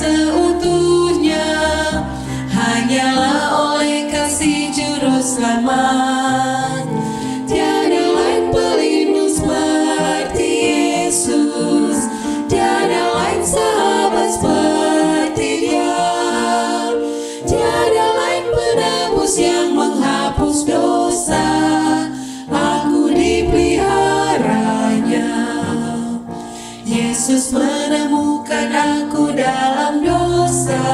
seutuhnya hanyalah oleh kasih juru selamat. Tiada lain pelindung seperti Yesus, tiada lain sahabat seperti Dia, tiada lain penebus yang menghapus dosa. Aku dipeliharanya. Yesus menemukan aku dalam dosa.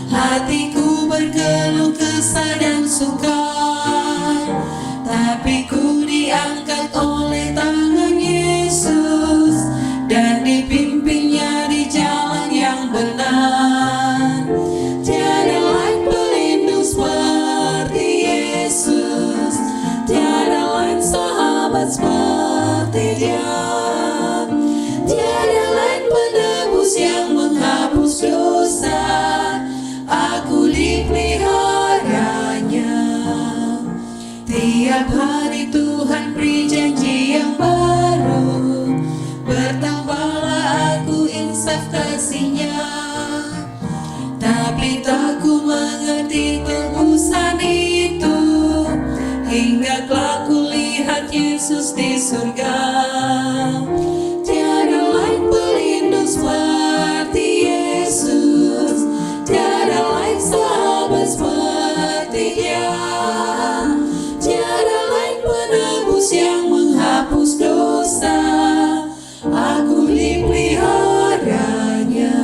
Hatiku berkeluh kesah dan sukar, tapi ku diangkat oleh tangan Yesus dan dipimpinnya di jalan yang benar. Tiada lain pelindung seperti Yesus, tiada lain sahabat seperti Dia, tiada lain penebus yang menghapus dosa. Aku dipeliharanya. Tiap hari Tuhan beri janji yang baru, bertambahlah aku insaf kasih-Nya. Tapi tak ku mengerti tebusan itu, hingga kelak ku lihat Yesus di surga. Tiada lain pelindung seperti Yesus, tiada lain sahabat seperti Dia, tiada lain penebus yang menghapus dosa. Aku dipeliharanya.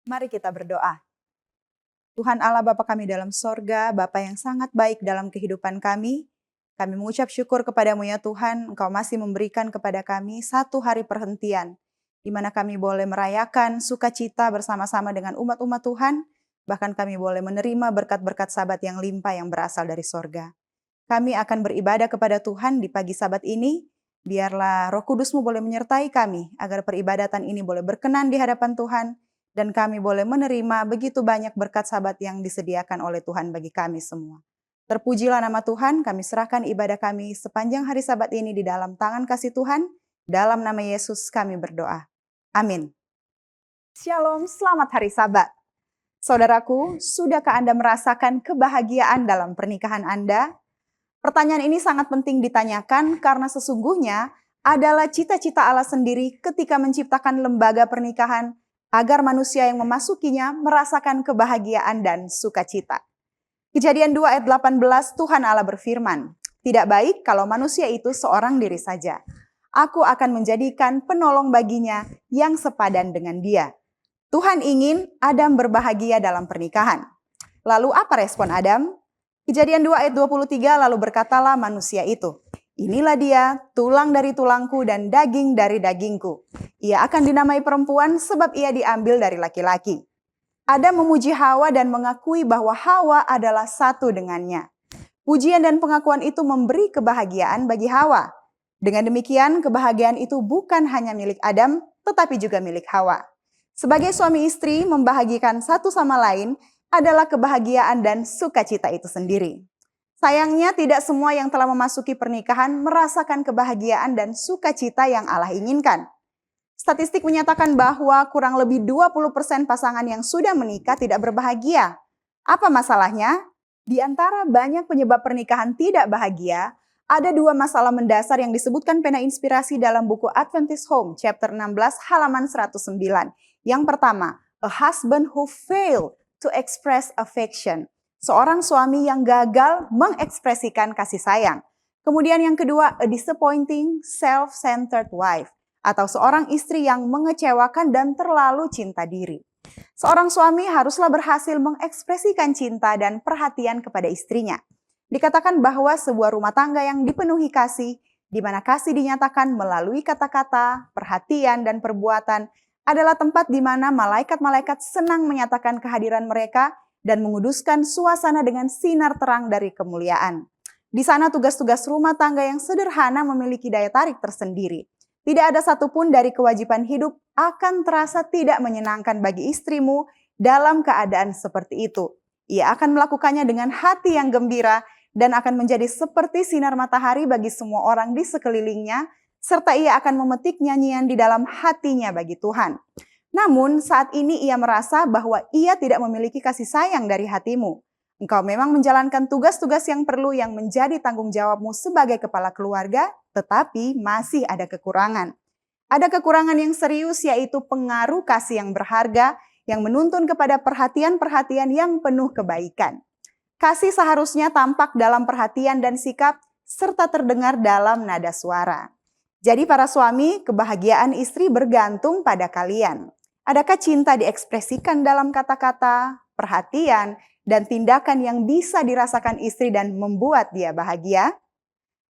Mari kita berdoa. Tuhan Allah Bapa kami dalam sorga, Bapa yang sangat baik dalam kehidupan kami mengucap syukur kepadamu ya Tuhan, Engkau masih memberikan kepada kami satu hari perhentian, di mana kami boleh merayakan sukacita bersama-sama dengan umat-umat Tuhan, bahkan kami boleh menerima berkat-berkat Sabat yang limpah yang berasal dari sorga. Kami akan beribadah kepada Tuhan di pagi Sabat ini, biarlah Roh Kudus-Mu boleh menyertai kami, agar peribadatan ini boleh berkenan di hadapan Tuhan, dan kami boleh menerima begitu banyak berkat Sabat yang disediakan oleh Tuhan bagi kami semua. Terpujilah nama Tuhan, kami serahkan ibadah kami sepanjang hari Sabat ini di dalam tangan kasih Tuhan, dalam nama Yesus kami berdoa. Amin. Shalom, selamat hari Sabat. Saudaraku, sudahkah Anda merasakan kebahagiaan dalam pernikahan Anda? Pertanyaan ini sangat penting ditanyakan karena sesungguhnya adalah cita-cita Allah sendiri ketika menciptakan lembaga pernikahan agar manusia yang memasukinya merasakan kebahagiaan dan sukacita. Kejadian 2 ayat 18 Tuhan Allah berfirman, "Tidak baik kalau manusia itu seorang diri saja. Aku akan menjadikan penolong baginya yang sepadan dengan dia." Tuhan ingin Adam berbahagia dalam pernikahan. Lalu apa respon Adam? Kejadian 2 ayat 23 lalu berkatalah manusia itu, "Inilah dia, tulang dari tulangku dan daging dari dagingku. Ia akan dinamai perempuan sebab ia diambil dari laki-laki." Adam memuji Hawa dan mengakui bahwa Hawa adalah satu dengannya. Pujian dan pengakuan itu memberi kebahagiaan bagi Hawa. Dengan demikian, kebahagiaan itu bukan hanya milik Adam, tetapi juga milik Hawa. Sebagai suami istri, membahagiakan satu sama lain adalah kebahagiaan dan sukacita itu sendiri. Sayangnya tidak semua yang telah memasuki pernikahan merasakan kebahagiaan dan sukacita yang Allah inginkan. Statistik menyatakan bahwa kurang lebih 20% pasangan yang sudah menikah tidak berbahagia. Apa masalahnya? Di antara banyak penyebab pernikahan tidak bahagia, ada dua masalah mendasar yang disebutkan pena inspirasi dalam buku Adventist Home, chapter 16, halaman 109. Yang pertama, a husband who failed to express affection. Seorang suami yang gagal mengekspresikan kasih sayang. Kemudian yang kedua, a disappointing, self-centered wife. Atau seorang istri yang mengecewakan dan terlalu cinta diri. Seorang suami haruslah berhasil mengekspresikan cinta dan perhatian kepada istrinya. Dikatakan bahwa sebuah rumah tangga yang dipenuhi kasih, di mana kasih dinyatakan melalui kata-kata, perhatian, dan perbuatan, adalah tempat di mana malaikat-malaikat senang menyatakan kehadiran mereka dan menguduskan suasana dengan sinar terang dari kemuliaan. Di sana tugas-tugas rumah tangga yang sederhana memiliki daya tarik tersendiri. Tidak ada satupun dari kewajiban hidup akan terasa tidak menyenangkan bagi istrimu dalam keadaan seperti itu. Ia akan melakukannya dengan hati yang gembira dan akan menjadi seperti sinar matahari bagi semua orang di sekelilingnya serta ia akan memetik nyanyian di dalam hatinya bagi Tuhan. Namun saat ini ia merasa bahwa ia tidak memiliki kasih sayang dari hatimu. Engkau memang menjalankan tugas-tugas yang perlu yang menjadi tanggung jawabmu sebagai kepala keluarga, tetapi masih ada kekurangan. Ada kekurangan yang serius, yaitu pengaruh kasih yang berharga yang menuntun kepada perhatian-perhatian yang penuh kebaikan. Kasih seharusnya tampak dalam perhatian dan sikap, serta terdengar dalam nada suara. Jadi para suami, kebahagiaan istri bergantung pada kalian. Adakah cinta diekspresikan dalam kata-kata, perhatian, dan tindakan yang bisa dirasakan istri dan membuat dia bahagia?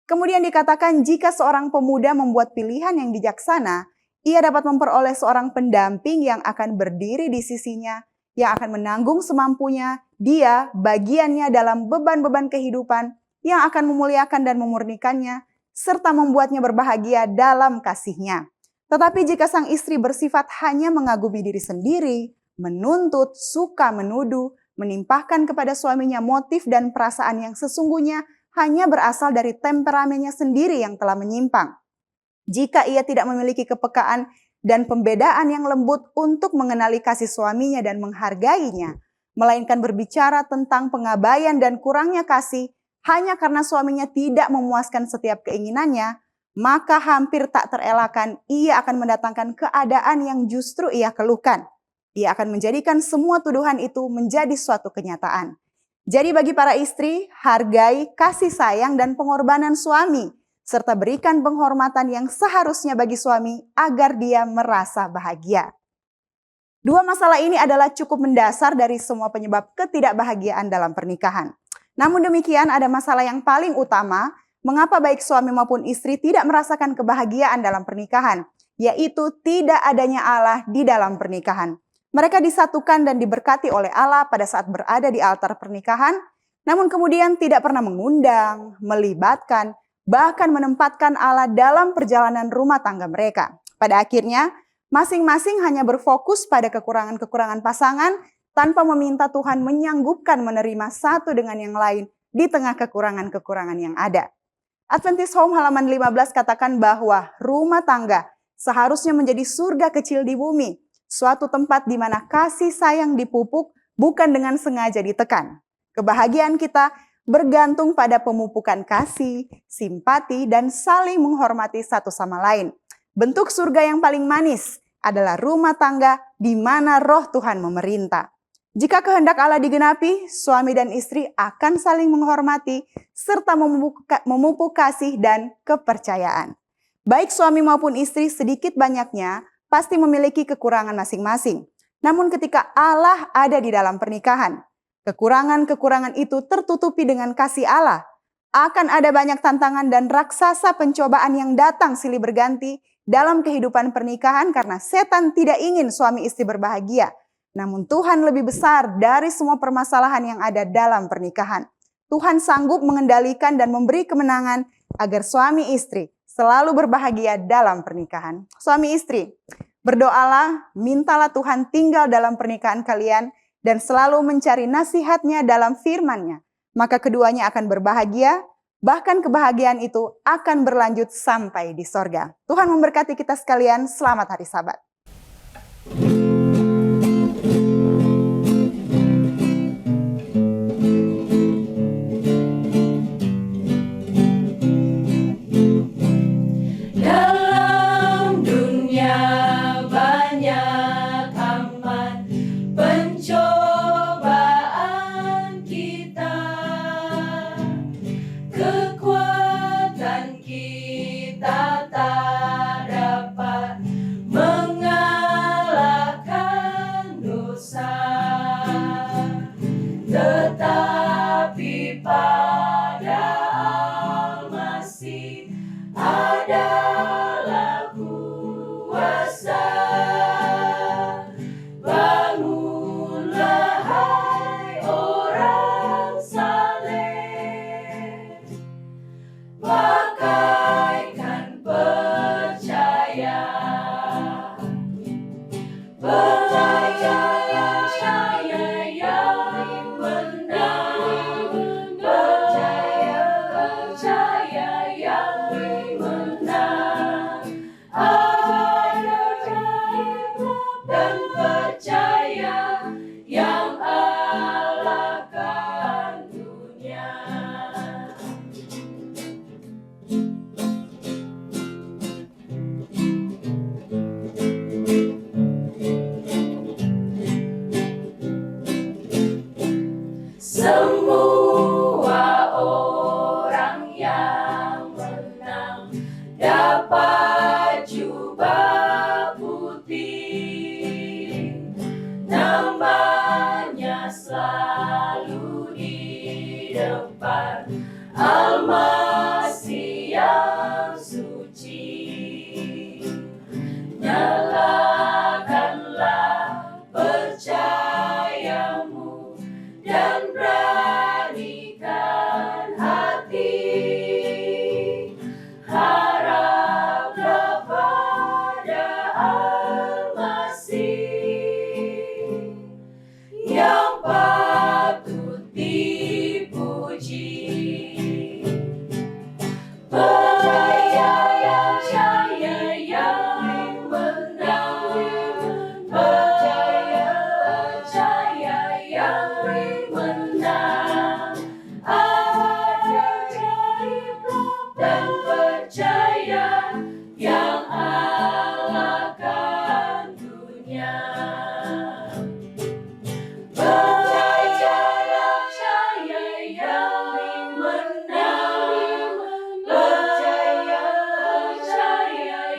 Kemudian dikatakan jika seorang pemuda membuat pilihan yang bijaksana, ia dapat memperoleh seorang pendamping yang akan berdiri di sisinya, yang akan menanggung semampunya dia bagiannya dalam beban-beban kehidupan, yang akan memuliakan dan memurnikannya, serta membuatnya berbahagia dalam kasihnya. Tetapi jika sang istri bersifat hanya mengagumi diri sendiri, menuntut, suka menuduh, menimpahkan kepada suaminya motif dan perasaan yang sesungguhnya hanya berasal dari temperamennya sendiri yang telah menyimpang. Jika ia tidak memiliki kepekaan dan pembedaan yang lembut untuk mengenali kasih suaminya dan menghargainya, melainkan berbicara tentang pengabaian dan kurangnya kasih hanya karena suaminya tidak memuaskan setiap keinginannya, maka hampir tak terelakkan ia akan mendatangkan keadaan yang justru ia keluhkan. Ia akan menjadikan semua tuduhan itu menjadi suatu kenyataan. Jadi bagi para istri, hargai kasih sayang dan pengorbanan suami, serta berikan penghormatan yang seharusnya bagi suami agar dia merasa bahagia. Dua masalah ini adalah cukup mendasar dari semua penyebab ketidakbahagiaan dalam pernikahan. Namun demikian ada masalah yang paling utama, mengapa baik suami maupun istri tidak merasakan kebahagiaan dalam pernikahan, yaitu tidak adanya Allah di dalam pernikahan. Mereka disatukan dan diberkati oleh Allah pada saat berada di altar pernikahan, namun kemudian tidak pernah mengundang, melibatkan, bahkan menempatkan Allah dalam perjalanan rumah tangga mereka. Pada akhirnya, masing-masing hanya berfokus pada kekurangan-kekurangan pasangan tanpa meminta Tuhan menyanggupkan menerima satu dengan yang lain di tengah kekurangan-kekurangan yang ada. Adventist Home halaman 15 katakan bahwa rumah tangga seharusnya menjadi surga kecil di bumi, suatu tempat di mana kasih sayang dipupuk bukan dengan sengaja ditekan. Kebahagiaan kita bergantung pada pemupukan kasih, simpati, dan saling menghormati satu sama lain. Bentuk surga yang paling manis adalah rumah tangga di mana roh Tuhan memerintah. Jika kehendak Allah digenapi, suami dan istri akan saling menghormati serta memupuk kasih dan kepercayaan. Baik suami maupun istri sedikit banyaknya pasti memiliki kekurangan masing-masing. Namun ketika Allah ada di dalam pernikahan, kekurangan-kekurangan itu tertutupi dengan kasih Allah. Akan ada banyak tantangan dan raksasa pencobaan yang datang silih berganti dalam kehidupan pernikahan karena setan tidak ingin suami istri berbahagia. Namun Tuhan lebih besar dari semua permasalahan yang ada dalam pernikahan. Tuhan sanggup mengendalikan dan memberi kemenangan agar suami istri selalu berbahagia dalam pernikahan. Suami istri, berdoalah, mintalah Tuhan tinggal dalam pernikahan kalian dan selalu mencari nasihatnya dalam firman-Nya. Maka keduanya akan berbahagia, bahkan kebahagiaan itu akan berlanjut sampai di sorga. Tuhan memberkati kita sekalian, selamat hari Sabat. Kekuatan kita tak dapat mengalahkan. Al-Masih yang patut dipuji. Percaya yang menang, percaya yang menang, ajaib dan percaya yang alahkan dunia. Percaya yang menang, percaya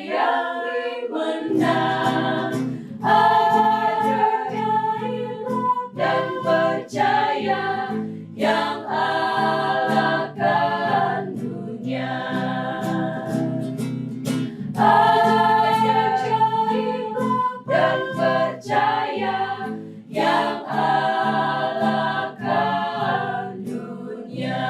yang menang, ajaib dan percaya yang alahkan dunia. Ajaib dan percaya yang alahkan dunia.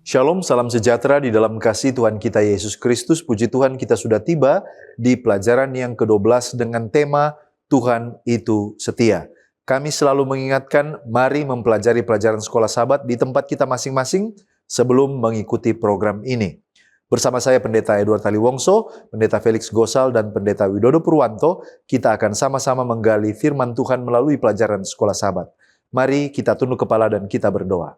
Shalom, salam sejahtera di dalam kasih Tuhan kita Yesus Kristus. Puji Tuhan, kita sudah tiba di pelajaran yang ke-12 dengan tema Tuhan itu setia. Kami selalu mengingatkan, mari mempelajari pelajaran sekolah sahabat di tempat kita masing-masing sebelum mengikuti program ini. Bersama saya Pendeta Edward Taliwongso, Pendeta Felix Gosal, dan Pendeta Widodo Purwanto, kita akan sama-sama menggali firman Tuhan melalui pelajaran sekolah sahabat. Mari kita tunduk kepala dan kita berdoa.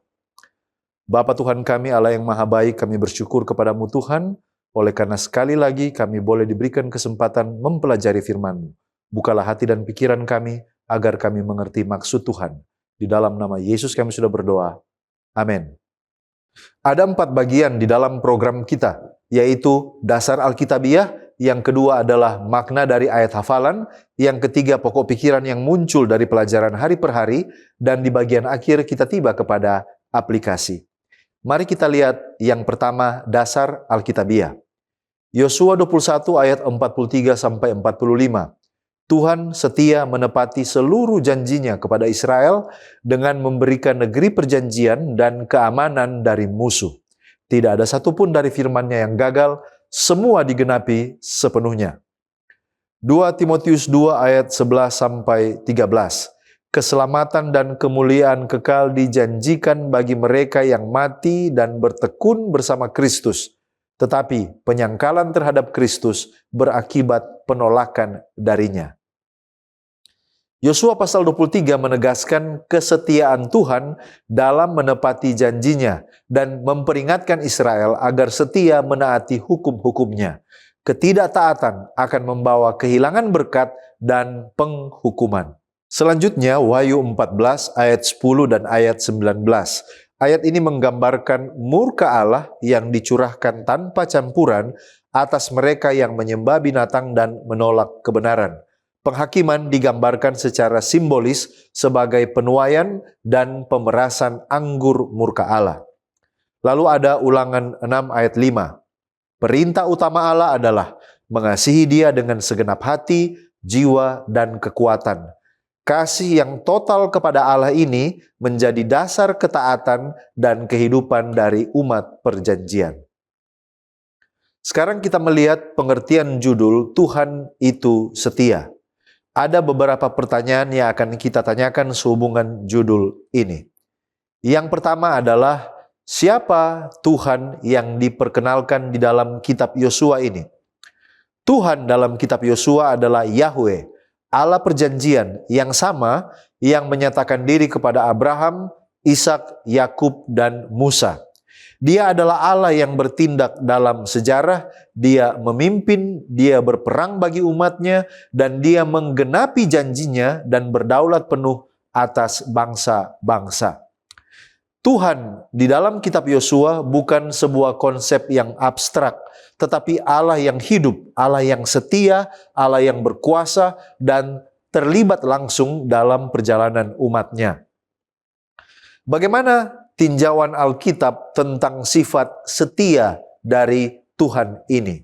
Bapa Tuhan kami, Allah yang maha baik, kami bersyukur kepadamu Tuhan, oleh karena sekali lagi kami boleh diberikan kesempatan mempelajari firman-Mu. Bukalah hati dan pikiran kami, agar kami mengerti maksud Tuhan. Di dalam nama Yesus kami sudah berdoa. Amin. Ada 4 bagian di dalam program kita, yaitu dasar Alkitabiah, yang kedua adalah makna dari ayat hafalan, yang ketiga pokok pikiran yang muncul dari pelajaran hari per hari, dan di bagian akhir kita tiba kepada aplikasi. Mari kita lihat yang pertama, dasar Alkitabiah. Yosua 21 ayat 43-45. Tuhan setia menepati seluruh janjinya kepada Israel dengan memberikan negeri perjanjian dan keamanan dari musuh. Tidak ada satupun dari firman-Nya yang gagal, semua digenapi sepenuhnya. 2 Timotius 2 ayat 11-13. Keselamatan dan kemuliaan kekal dijanjikan bagi mereka yang mati dan bertekun bersama Kristus. Tetapi penyangkalan terhadap Kristus berakibat penolakan darinya. Yosua pasal 23 menegaskan kesetiaan Tuhan dalam menepati janjinya dan memperingatkan Israel agar setia menaati hukum-hukumnya. Ketidaktaatan akan membawa kehilangan berkat dan penghukuman. Selanjutnya Wahyu 14 ayat 10 dan ayat 19. Ayat ini menggambarkan murka Allah yang dicurahkan tanpa campuran atas mereka yang menyembah binatang dan menolak kebenaran. Penghakiman digambarkan secara simbolis sebagai penuaian dan pemerasan anggur murka Allah. Lalu ada Ulangan 6 ayat 5. Perintah utama Allah adalah mengasihi Dia dengan segenap hati, jiwa, dan kekuatan. Kasih yang total kepada Allah ini menjadi dasar ketaatan dan kehidupan dari umat perjanjian. Sekarang kita melihat pengertian judul Tuhan itu setia. Ada beberapa pertanyaan yang akan kita tanyakan sehubungan judul ini. Yang pertama adalah, siapa Tuhan yang diperkenalkan di dalam kitab Yosua ini? Tuhan dalam kitab Yosua adalah Yahweh, Allah perjanjian yang sama yang menyatakan diri kepada Abraham, Ishak, Yakub, dan Musa. Dia adalah Allah yang bertindak dalam sejarah, Dia memimpin, Dia berperang bagi umatnya, dan Dia menggenapi janjinya dan berdaulat penuh atas bangsa-bangsa. Tuhan di dalam kitab Yosua bukan sebuah konsep yang abstrak, tetapi Allah yang hidup, Allah yang setia, Allah yang berkuasa, dan terlibat langsung dalam perjalanan umatnya. Bagaimana tinjauan Alkitab tentang sifat setia dari Tuhan ini?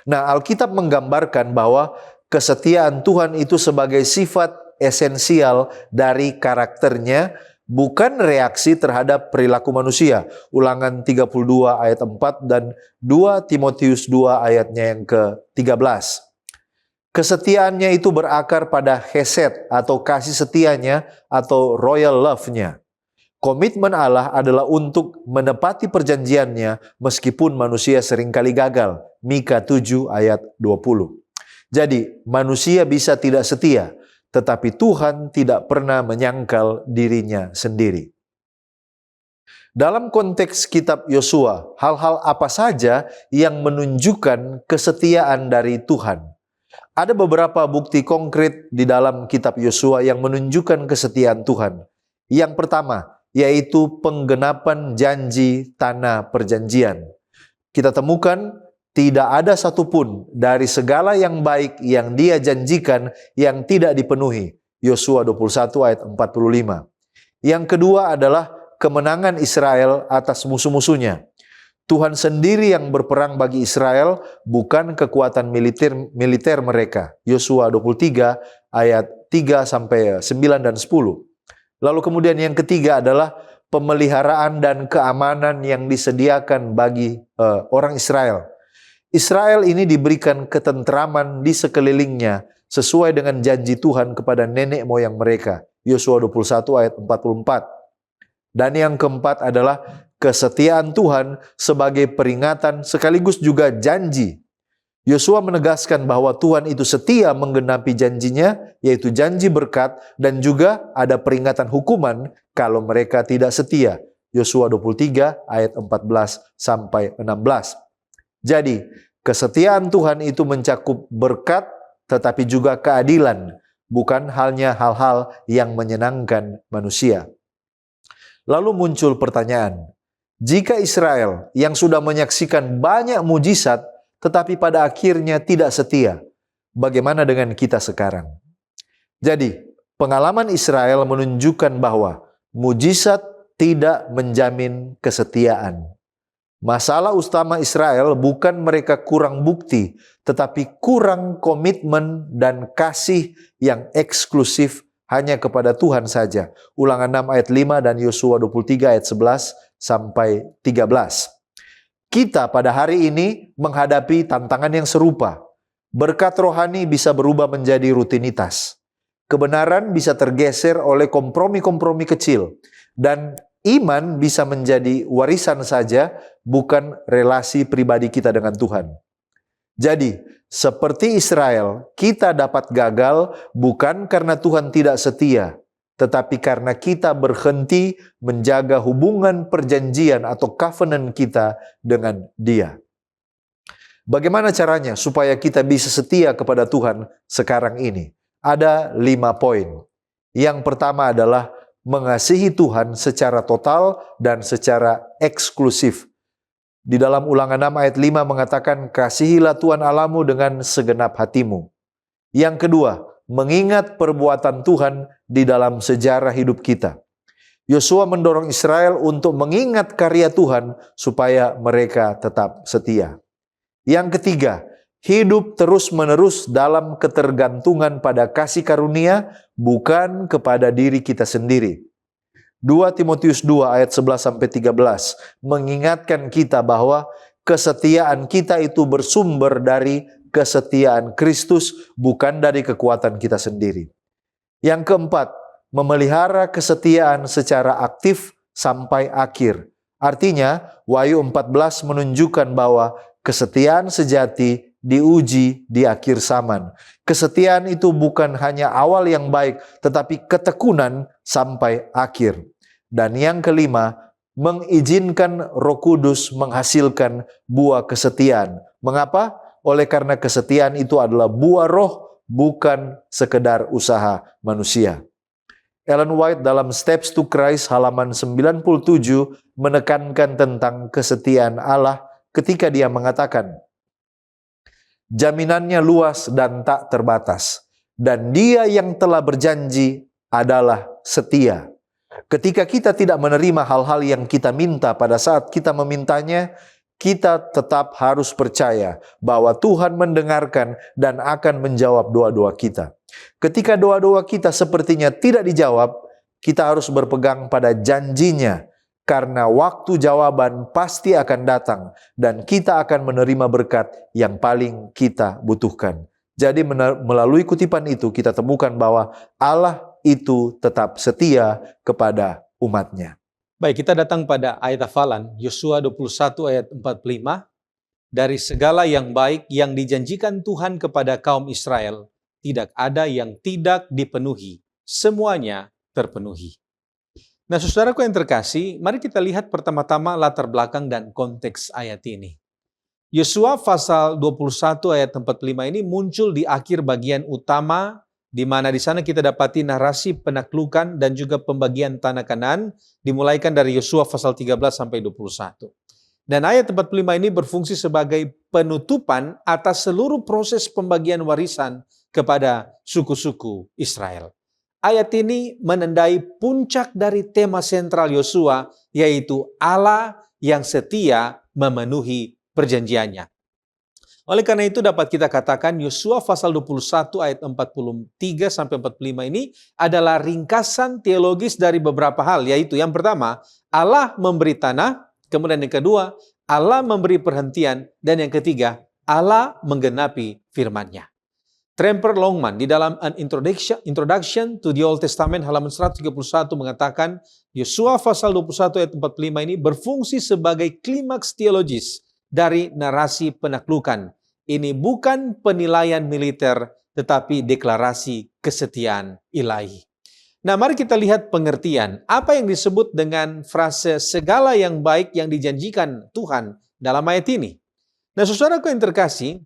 Nah, Alkitab menggambarkan bahwa kesetiaan Tuhan itu sebagai sifat esensial dari karakternya bukan reaksi terhadap perilaku manusia. Ulangan 32 ayat 4 dan 2 Timotius 2 ayatnya yang ke-13. Kesetiaannya itu berakar pada hesed atau kasih setianya atau royal love-nya. Komitmen Allah adalah untuk menepati perjanjiannya meskipun manusia seringkali gagal. Mika 7 ayat 20. Jadi manusia bisa tidak setia, tetapi Tuhan tidak pernah menyangkal dirinya sendiri. Dalam konteks kitab Yosua, hal-hal apa saja yang menunjukkan kesetiaan dari Tuhan? Ada beberapa bukti konkret di dalam kitab Yosua yang menunjukkan kesetiaan Tuhan. Yang pertama, yaitu penggenapan janji tanah perjanjian. Kita temukan tidak ada satupun dari segala yang baik yang Dia janjikan yang tidak dipenuhi. Yosua 21 ayat 45. Yang kedua adalah kemenangan Israel atas musuh-musuhnya. Tuhan sendiri yang berperang bagi Israel, bukan kekuatan militer mereka. Yosua 23 ayat 3 sampai 9 dan 10. Lalu kemudian yang ketiga adalah pemeliharaan dan keamanan yang disediakan bagi orang Israel. Israel ini diberikan ketentraman di sekelilingnya sesuai dengan janji Tuhan kepada nenek moyang mereka. Yosua 21 ayat 44. Dan yang keempat adalah kesetiaan Tuhan sebagai peringatan sekaligus juga janji. Yosua menegaskan bahwa Tuhan itu setia menggenapi janjinya, yaitu janji berkat, dan juga ada peringatan hukuman kalau mereka tidak setia. Yosua 23 ayat 14 sampai 16. Jadi, kesetiaan Tuhan itu mencakup berkat tetapi juga keadilan, bukan hanya hal-hal yang menyenangkan manusia. Lalu muncul pertanyaan, jika Israel yang sudah menyaksikan banyak mujizat tetapi pada akhirnya tidak setia, bagaimana dengan kita sekarang? Jadi, pengalaman Israel menunjukkan bahwa mujizat tidak menjamin kesetiaan. Masalah utama Israel bukan mereka kurang bukti, tetapi kurang komitmen dan kasih yang eksklusif hanya kepada Tuhan saja. Ulangan 6 ayat 5 dan Yosua 23 ayat 11 sampai 13. Kita pada hari ini menghadapi tantangan yang serupa. Berkat rohani bisa berubah menjadi rutinitas. Kebenaran bisa tergeser oleh kompromi-kompromi kecil. Dan iman bisa menjadi warisan saja, bukan relasi pribadi kita dengan Tuhan. Jadi, seperti Israel, kita dapat gagal bukan karena Tuhan tidak setia, tetapi karena kita berhenti menjaga hubungan perjanjian atau covenant kita dengan Dia. Bagaimana caranya supaya kita bisa setia kepada Tuhan sekarang ini? Ada 5 poin. Yang pertama adalah mengasihi Tuhan secara total dan secara eksklusif. Di dalam Ulangan 6 ayat 5 mengatakan, kasihilah Tuhan Allahmu dengan segenap hatimu. Yang kedua, mengingat perbuatan Tuhan di dalam sejarah hidup kita. Yosua mendorong Israel untuk mengingat karya Tuhan supaya mereka tetap setia. Yang ketiga, hidup terus-menerus dalam ketergantungan pada kasih karunia, bukan kepada diri kita sendiri. 2 Timotius 2 ayat 11-13 mengingatkan kita bahwa kesetiaan kita itu bersumber dari kesetiaan Kristus, bukan dari kekuatan kita sendiri. Yang keempat, memelihara kesetiaan secara aktif sampai akhir. Artinya, Wahyu 14 menunjukkan bahwa kesetiaan sejati diuji di akhir zaman. Kesetiaan itu bukan hanya awal yang baik, tetapi ketekunan sampai akhir. Dan yang kelima, mengizinkan Roh Kudus menghasilkan buah kesetiaan. Mengapa? Oleh karena kesetiaan itu adalah buah roh, bukan sekedar usaha manusia. Ellen White dalam Steps to Christ halaman 97 menekankan tentang kesetiaan Allah ketika dia mengatakan, jaminannya luas dan tak terbatas, dan Dia yang telah berjanji adalah setia. Ketika kita tidak menerima hal-hal yang kita minta pada saat kita memintanya, kita tetap harus percaya bahwa Tuhan mendengarkan dan akan menjawab doa-doa kita. Ketika doa-doa kita sepertinya tidak dijawab, kita harus berpegang pada janjinya, karena waktu jawaban pasti akan datang dan kita akan menerima berkat yang paling kita butuhkan. Jadi melalui kutipan itu kita temukan bahwa Allah itu tetap setia kepada umatnya. Baik, kita datang pada ayat hafalan, Yosua 21 ayat 45. Dari segala yang baik yang dijanjikan Tuhan kepada kaum Israel, tidak ada yang tidak dipenuhi. Semuanya terpenuhi. Nah, saudaraku yang terkasih, mari kita lihat pertama-tama latar belakang dan konteks ayat ini. Yosua pasal 21 ayat 45 ini muncul di akhir bagian utama, di mana di sana kita dapati narasi penaklukan dan juga pembagian tanah Kanaan, dimulaikan dari Yosua pasal 13 sampai 21. Dan ayat 45 ini berfungsi sebagai penutupan atas seluruh proses pembagian warisan kepada suku-suku Israel. Ayat ini menandai puncak dari tema sentral Yosua, yaitu Allah yang setia memenuhi perjanjiannya. Oleh karena itu dapat kita katakan Yosua pasal 21 ayat 43 sampai 45 ini adalah ringkasan teologis dari beberapa hal, yaitu yang pertama, Allah memberi tanah, kemudian yang kedua, Allah memberi perhentian, dan yang ketiga, Allah menggenapi firman-Nya. Tremper Longman di dalam An Introduction to the Old Testament halaman 131 mengatakan Yosua pasal 21 ayat 45 ini berfungsi sebagai klimaks teologis dari narasi penaklukan. Ini bukan penilaian militer tetapi deklarasi kesetiaan ilahi. Nah, mari kita lihat pengertian apa yang disebut dengan frase segala yang baik yang dijanjikan Tuhan dalam ayat ini. Nah, saudaraku yang terkasih,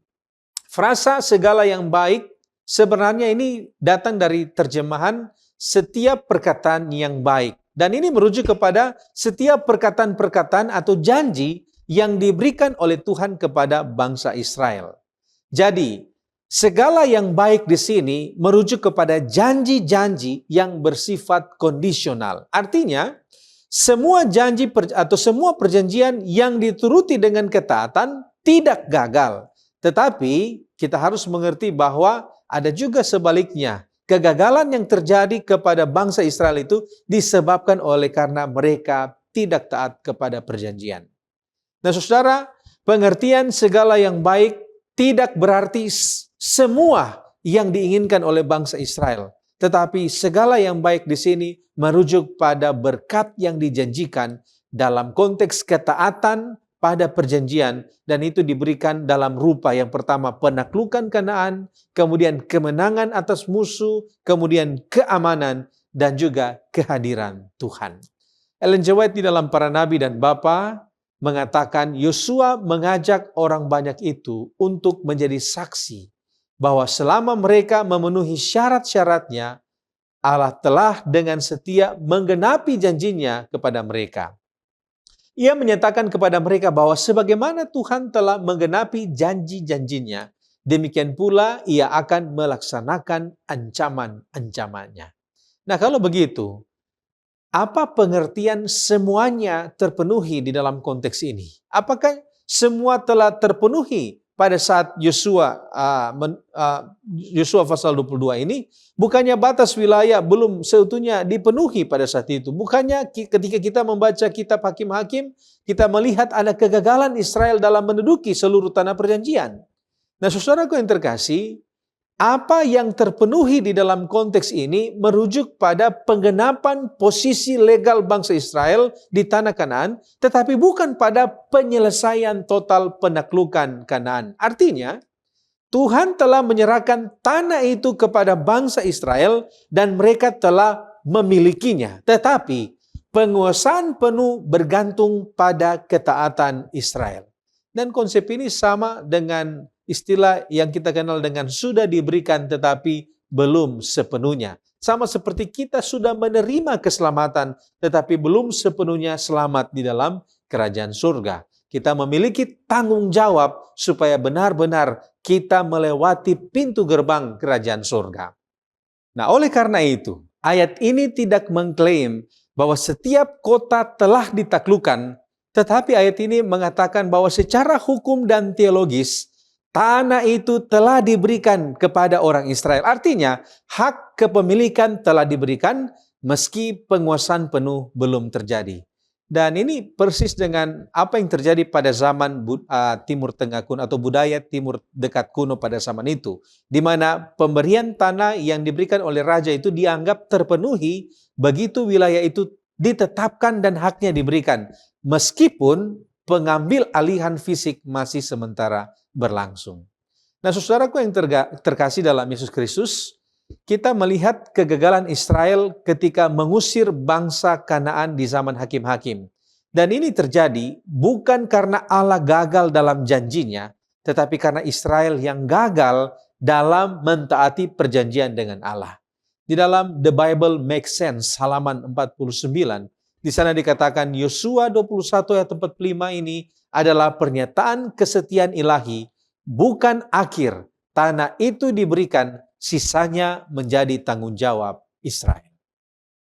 frasa segala yang baik sebenarnya ini datang dari terjemahan setiap perkataan yang baik. Dan ini merujuk kepada setiap perkataan-perkataan atau janji yang diberikan oleh Tuhan kepada bangsa Israel. Jadi, segala yang baik di sini merujuk kepada janji-janji yang bersifat kondisional. Artinya, semua janji atau semua perjanjian yang dituruti dengan ketaatan tidak gagal. Tetapi kita harus mengerti bahwa ada juga sebaliknya. Kegagalan yang terjadi kepada bangsa Israel itu disebabkan oleh karena mereka tidak taat kepada perjanjian. Nah, saudara, pengertian segala yang baik tidak berarti semua yang diinginkan oleh bangsa Israel. Tetapi segala yang baik di sini merujuk pada berkat yang dijanjikan dalam konteks ketaatan pada perjanjian, dan itu diberikan dalam rupa yang pertama penaklukan Kanaan, kemudian kemenangan atas musuh, kemudian keamanan, dan juga kehadiran Tuhan. Ellen G. White di dalam Para Nabi dan Bapa mengatakan Yosua mengajak orang banyak itu untuk menjadi saksi bahwa selama mereka memenuhi syarat-syaratnya, Allah telah dengan setia menggenapi janjinya kepada mereka. Ia menyatakan kepada mereka bahwa sebagaimana Tuhan telah menggenapi janji-janjinya, demikian pula ia akan melaksanakan ancaman-ancamannya. Nah, kalau begitu, apa pengertian semuanya terpenuhi di dalam konteks ini? Apakah semua telah terpenuhi pada saat Yosua pasal 22 ini? Bukannya batas wilayah belum seutuhnya dipenuhi pada saat itu. Bukannya ketika kita membaca kitab Hakim-Hakim, kita melihat ada kegagalan Israel dalam menduduki seluruh tanah perjanjian. Nah, saudaraku yang terkasih, apa yang terpenuhi di dalam konteks ini merujuk pada penggenapan posisi legal bangsa Israel di tanah Kanaan, tetapi bukan pada penyelesaian total penaklukan Kanaan. Artinya, Tuhan telah menyerahkan tanah itu kepada bangsa Israel dan mereka telah memilikinya. Tetapi penguasaan penuh bergantung pada ketaatan Israel. Dan konsep ini sama dengan istilah yang kita kenal dengan sudah diberikan tetapi belum sepenuhnya. Sama seperti kita sudah menerima keselamatan tetapi belum sepenuhnya selamat di dalam kerajaan surga. Kita memiliki tanggung jawab supaya benar-benar kita melewati pintu gerbang kerajaan surga. Nah, oleh karena itu, ayat ini tidak mengklaim bahwa setiap kota telah ditaklukkan, tetapi ayat ini mengatakan bahwa secara hukum dan teologis, tanah itu telah diberikan kepada orang Israel. Artinya, hak kepemilikan telah diberikan meski penguasaan penuh belum terjadi. Dan ini persis dengan apa yang terjadi pada zaman Timur Tengah kuno atau budaya Timur Dekat kuno pada zaman itu, di mana pemberian tanah yang diberikan oleh raja itu dianggap terpenuhi begitu wilayah itu ditetapkan dan haknya diberikan, meskipun pengambil alihan fisik masih sementara berlangsung. Nah, saudaraku yang terkasih dalam Yesus Kristus, kita melihat kegagalan Israel ketika mengusir bangsa Kanaan di zaman hakim-hakim. Dan ini terjadi bukan karena Allah gagal dalam janjinya, tetapi karena Israel yang gagal dalam mentaati perjanjian dengan Allah. Di dalam The Bible Makes Sense halaman 49, di sana dikatakan Yosua 21 ayat 45 ini adalah pernyataan kesetiaan ilahi, bukan akhir. Tanah itu diberikan, sisanya menjadi tanggung jawab Israel.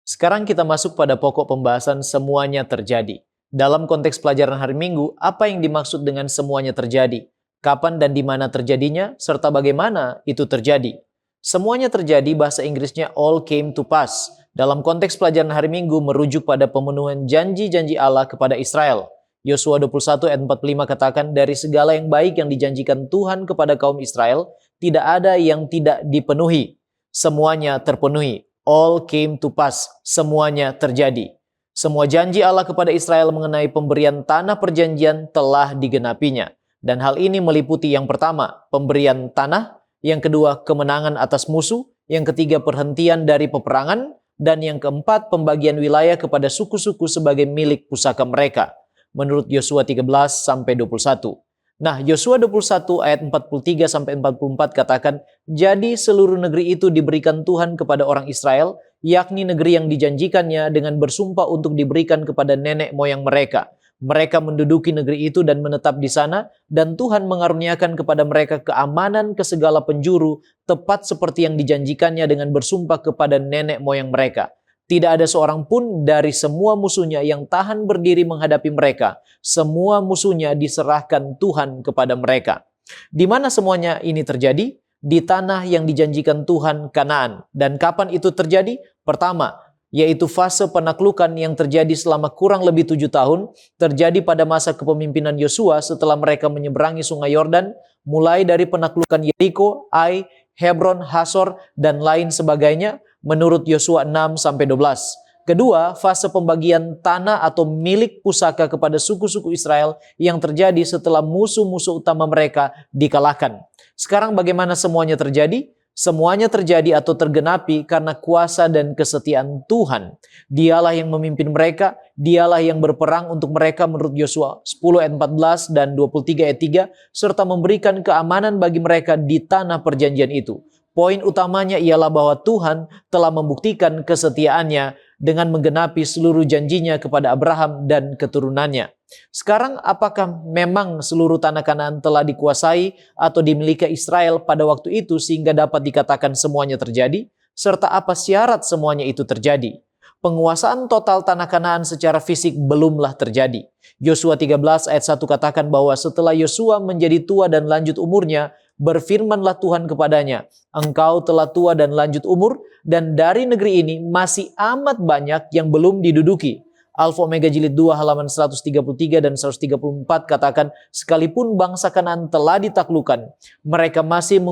Sekarang kita masuk pada pokok pembahasan semuanya terjadi. Dalam konteks pelajaran hari Minggu, apa yang dimaksud dengan semuanya terjadi? Kapan dan di mana terjadinya, serta bagaimana itu terjadi? Semuanya terjadi, bahasa Inggrisnya all came to pass. Dalam konteks pelajaran hari Minggu merujuk pada pemenuhan janji-janji Allah kepada Israel. Yosua 21 ayat 45 katakan, dari segala yang baik yang dijanjikan Tuhan kepada kaum Israel, tidak ada yang tidak dipenuhi. Semuanya terpenuhi. All came to pass. Semuanya terjadi. Semua janji Allah kepada Israel mengenai pemberian tanah perjanjian telah digenapinya. Dan hal ini meliputi yang pertama, pemberian tanah. Yang kedua, kemenangan atas musuh. Yang ketiga, perhentian dari peperangan. Dan yang keempat, pembagian wilayah kepada suku-suku sebagai milik pusaka mereka. Menurut Yosua 13-21. Nah, Yosua 21 ayat 43-44 katakan, jadi seluruh negeri itu diberikan Tuhan kepada orang Israel, yakni negeri yang dijanjikannya dengan bersumpah untuk diberikan kepada nenek moyang mereka. Mereka menduduki negeri itu dan menetap di sana, dan Tuhan mengaruniakan kepada mereka keamanan ke segala penjuru, tepat seperti yang dijanjikannya dengan bersumpah kepada nenek moyang mereka. Tidak ada seorang pun dari semua musuhnya yang tahan berdiri menghadapi mereka. Semua musuhnya diserahkan Tuhan kepada mereka. Di mana semuanya ini terjadi? Di tanah yang dijanjikan Tuhan, Kanaan. Dan kapan itu terjadi? Pertama, yaitu fase penaklukan yang terjadi selama kurang lebih 7 tahun, terjadi pada masa kepemimpinan Yosua setelah mereka menyeberangi sungai Yordan, mulai dari penaklukan Yeriko, Ai, Hebron, Hasor, dan lain sebagainya, menurut Yosua 6-12. Kedua, fase pembagian tanah atau milik pusaka kepada suku-suku Israel yang terjadi setelah musuh-musuh utama mereka dikalahkan. Sekarang bagaimana semuanya terjadi? Semuanya terjadi atau tergenapi karena kuasa dan kesetiaan Tuhan. Dialah yang memimpin mereka, dialah yang berperang untuk mereka menurut Yosua 10 ayat 14 dan 23 ayat 3, serta memberikan keamanan bagi mereka di tanah perjanjian itu. Poin utamanya ialah bahwa Tuhan telah membuktikan kesetiaannya dengan menggenapi seluruh janjinya kepada Abraham dan keturunannya. Sekarang apakah memang seluruh tanah Kanaan telah dikuasai atau dimiliki Israel pada waktu itu sehingga dapat dikatakan semuanya terjadi? Serta apa syarat semuanya itu terjadi? Penguasaan total tanah Kanaan secara fisik belumlah terjadi. Yosua 13 ayat 1 katakan bahwa setelah Yosua menjadi tua dan lanjut umurnya, berfirmanlah Tuhan kepadanya, engkau telah tua dan lanjut umur, dan dari negeri ini masih amat banyak yang belum diduduki. Alfa Omega Jilid 2 halaman 133 dan 134 katakan, sekalipun bangsa Kanaan telah ditaklukkan, mereka masih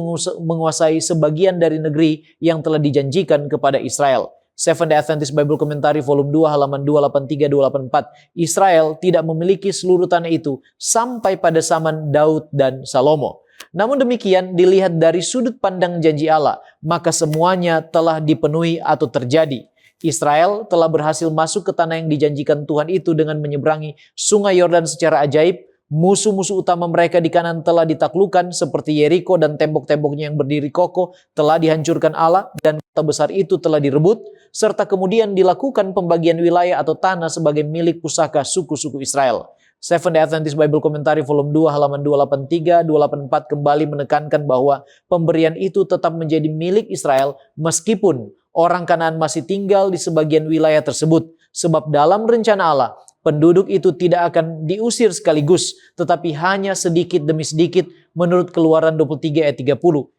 menguasai sebagian dari negeri yang telah dijanjikan kepada Israel. Seventh-day Adventist Bible Commentary volume 2 halaman 283-284. Israel tidak memiliki seluruh tanah itu sampai pada zaman Daud dan Salomo. Namun demikian, dilihat dari sudut pandang janji Allah, maka semuanya telah dipenuhi atau terjadi. Israel telah berhasil masuk ke tanah yang dijanjikan Tuhan itu dengan menyeberangi sungai Yordan secara ajaib. Musuh-musuh utama mereka di kanan telah ditaklukkan seperti Yeriko dan tembok-temboknya yang berdiri kokoh telah dihancurkan Allah dan kota besar itu telah direbut, serta kemudian dilakukan pembagian wilayah atau tanah sebagai milik pusaka suku-suku Israel. Seventh-day Adventist Bible Commentary volume 2 halaman 283-284 kembali menekankan bahwa pemberian itu tetap menjadi milik Israel meskipun orang Kanaan masih tinggal di sebagian wilayah tersebut. Sebab dalam rencana Allah, penduduk itu tidak akan diusir sekaligus, tetapi hanya sedikit demi sedikit menurut Keluaran 23 ayat 30,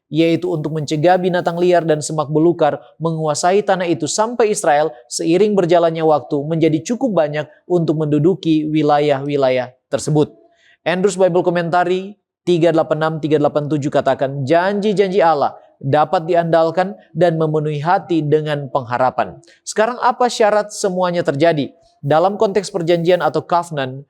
yaitu untuk mencegah binatang liar dan semak belukar menguasai tanah itu sampai Israel seiring berjalannya waktu menjadi cukup banyak untuk menduduki wilayah-wilayah tersebut. Andrews Bible Commentary 386-387 katakan, janji-janji Allah dapat diandalkan dan memenuhi hati dengan pengharapan. Sekarang apa syarat semuanya terjadi? Dalam konteks perjanjian atau covenant,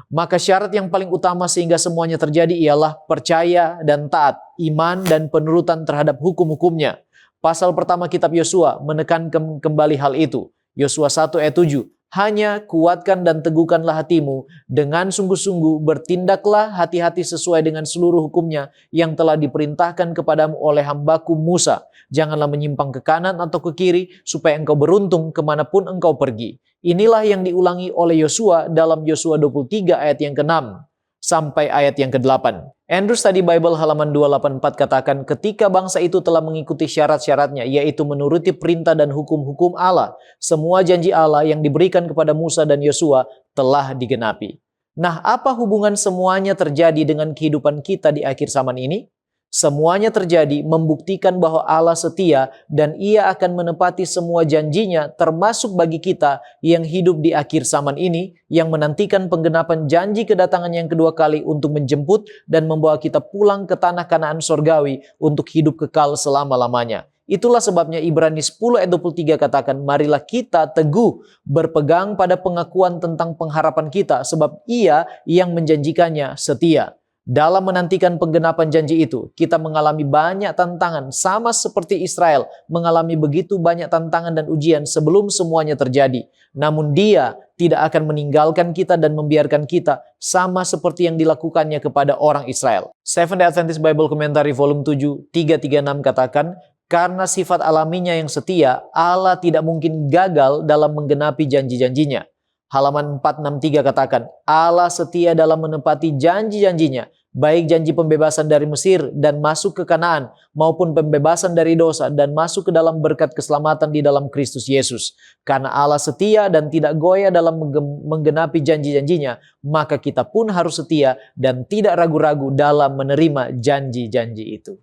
maka syarat yang paling utama sehingga semuanya terjadi ialah percaya dan taat, iman dan penurutan terhadap hukum-hukumnya. Pasal pertama kitab Yosua menekankan kembali hal itu. Yosua 1 ayat 7. Hanya kuatkan dan teguhkanlah hatimu, dengan sungguh-sungguh bertindaklah hati-hati sesuai dengan seluruh hukumnya yang telah diperintahkan kepadamu oleh hambaku Musa. Janganlah menyimpang ke kanan atau ke kiri, supaya engkau beruntung kemanapun engkau pergi. Inilah yang diulangi oleh Yosua dalam Yosua 23 ayat yang ke-6 sampai ayat yang ke-8. Andrews Study Bible halaman 284 katakan, ketika bangsa itu telah mengikuti syarat-syaratnya, yaitu menuruti perintah dan hukum-hukum Allah, semua janji Allah yang diberikan kepada Musa dan Yosua telah digenapi. Nah, apa hubungan semuanya terjadi dengan kehidupan kita di akhir zaman ini? Semuanya terjadi membuktikan bahwa Allah setia dan Ia akan menepati semua janjinya, termasuk bagi kita yang hidup di akhir zaman ini, yang menantikan penggenapan janji kedatangan yang kedua kali untuk menjemput dan membawa kita pulang ke tanah Kanaan sorgawi untuk hidup kekal selama-lamanya. Itulah sebabnya Ibrani 10 ayat 23 katakan, marilah kita teguh berpegang pada pengakuan tentang pengharapan kita, sebab Ia yang menjanjikannya setia. Dalam menantikan penggenapan janji itu, kita mengalami banyak tantangan, sama seperti Israel mengalami begitu banyak tantangan dan ujian sebelum semuanya terjadi. Namun Dia tidak akan meninggalkan kita dan membiarkan kita, sama seperti yang dilakukannya kepada orang Israel. Seventh-day Adventist Bible Commentary volume 7, 336 katakan, karena sifat alaminya yang setia, Allah tidak mungkin gagal dalam menggenapi janji-janjinya. Halaman 463 katakan, Allah setia dalam menepati janji-janjinya, baik janji pembebasan dari Mesir dan masuk ke Kanaan, maupun pembebasan dari dosa dan masuk ke dalam berkat keselamatan di dalam Kristus Yesus. Karena Allah setia dan tidak goyah dalam menggenapi janji-janjinya, maka kita pun harus setia dan tidak ragu-ragu dalam menerima janji-janji itu.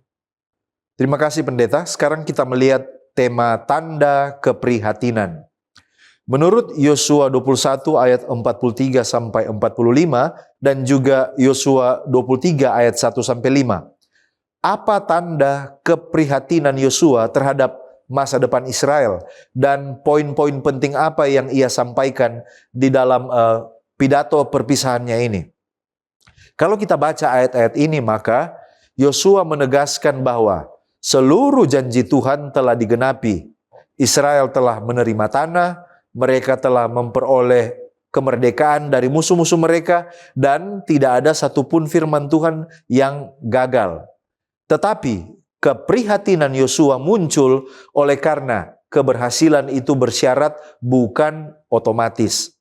Terima kasih pendeta. Sekarang kita melihat tema tanda keprihatinan. Menurut Yosua 21 ayat 43 sampai 45 dan juga Yosua 23 ayat 1 sampai 5. Apa tanda keprihatinan Yosua terhadap masa depan Israel dan poin-poin penting apa yang ia sampaikan di dalam pidato perpisahannya ini? Kalau kita baca ayat-ayat ini, maka Yosua menegaskan bahwa seluruh janji Tuhan telah digenapi. Israel telah menerima tanah, mereka telah memperoleh kemerdekaan dari musuh-musuh mereka, dan tidak ada satupun firman Tuhan yang gagal. Tetapi keprihatinan Yosua muncul oleh karena keberhasilan itu bersyarat, bukan otomatis.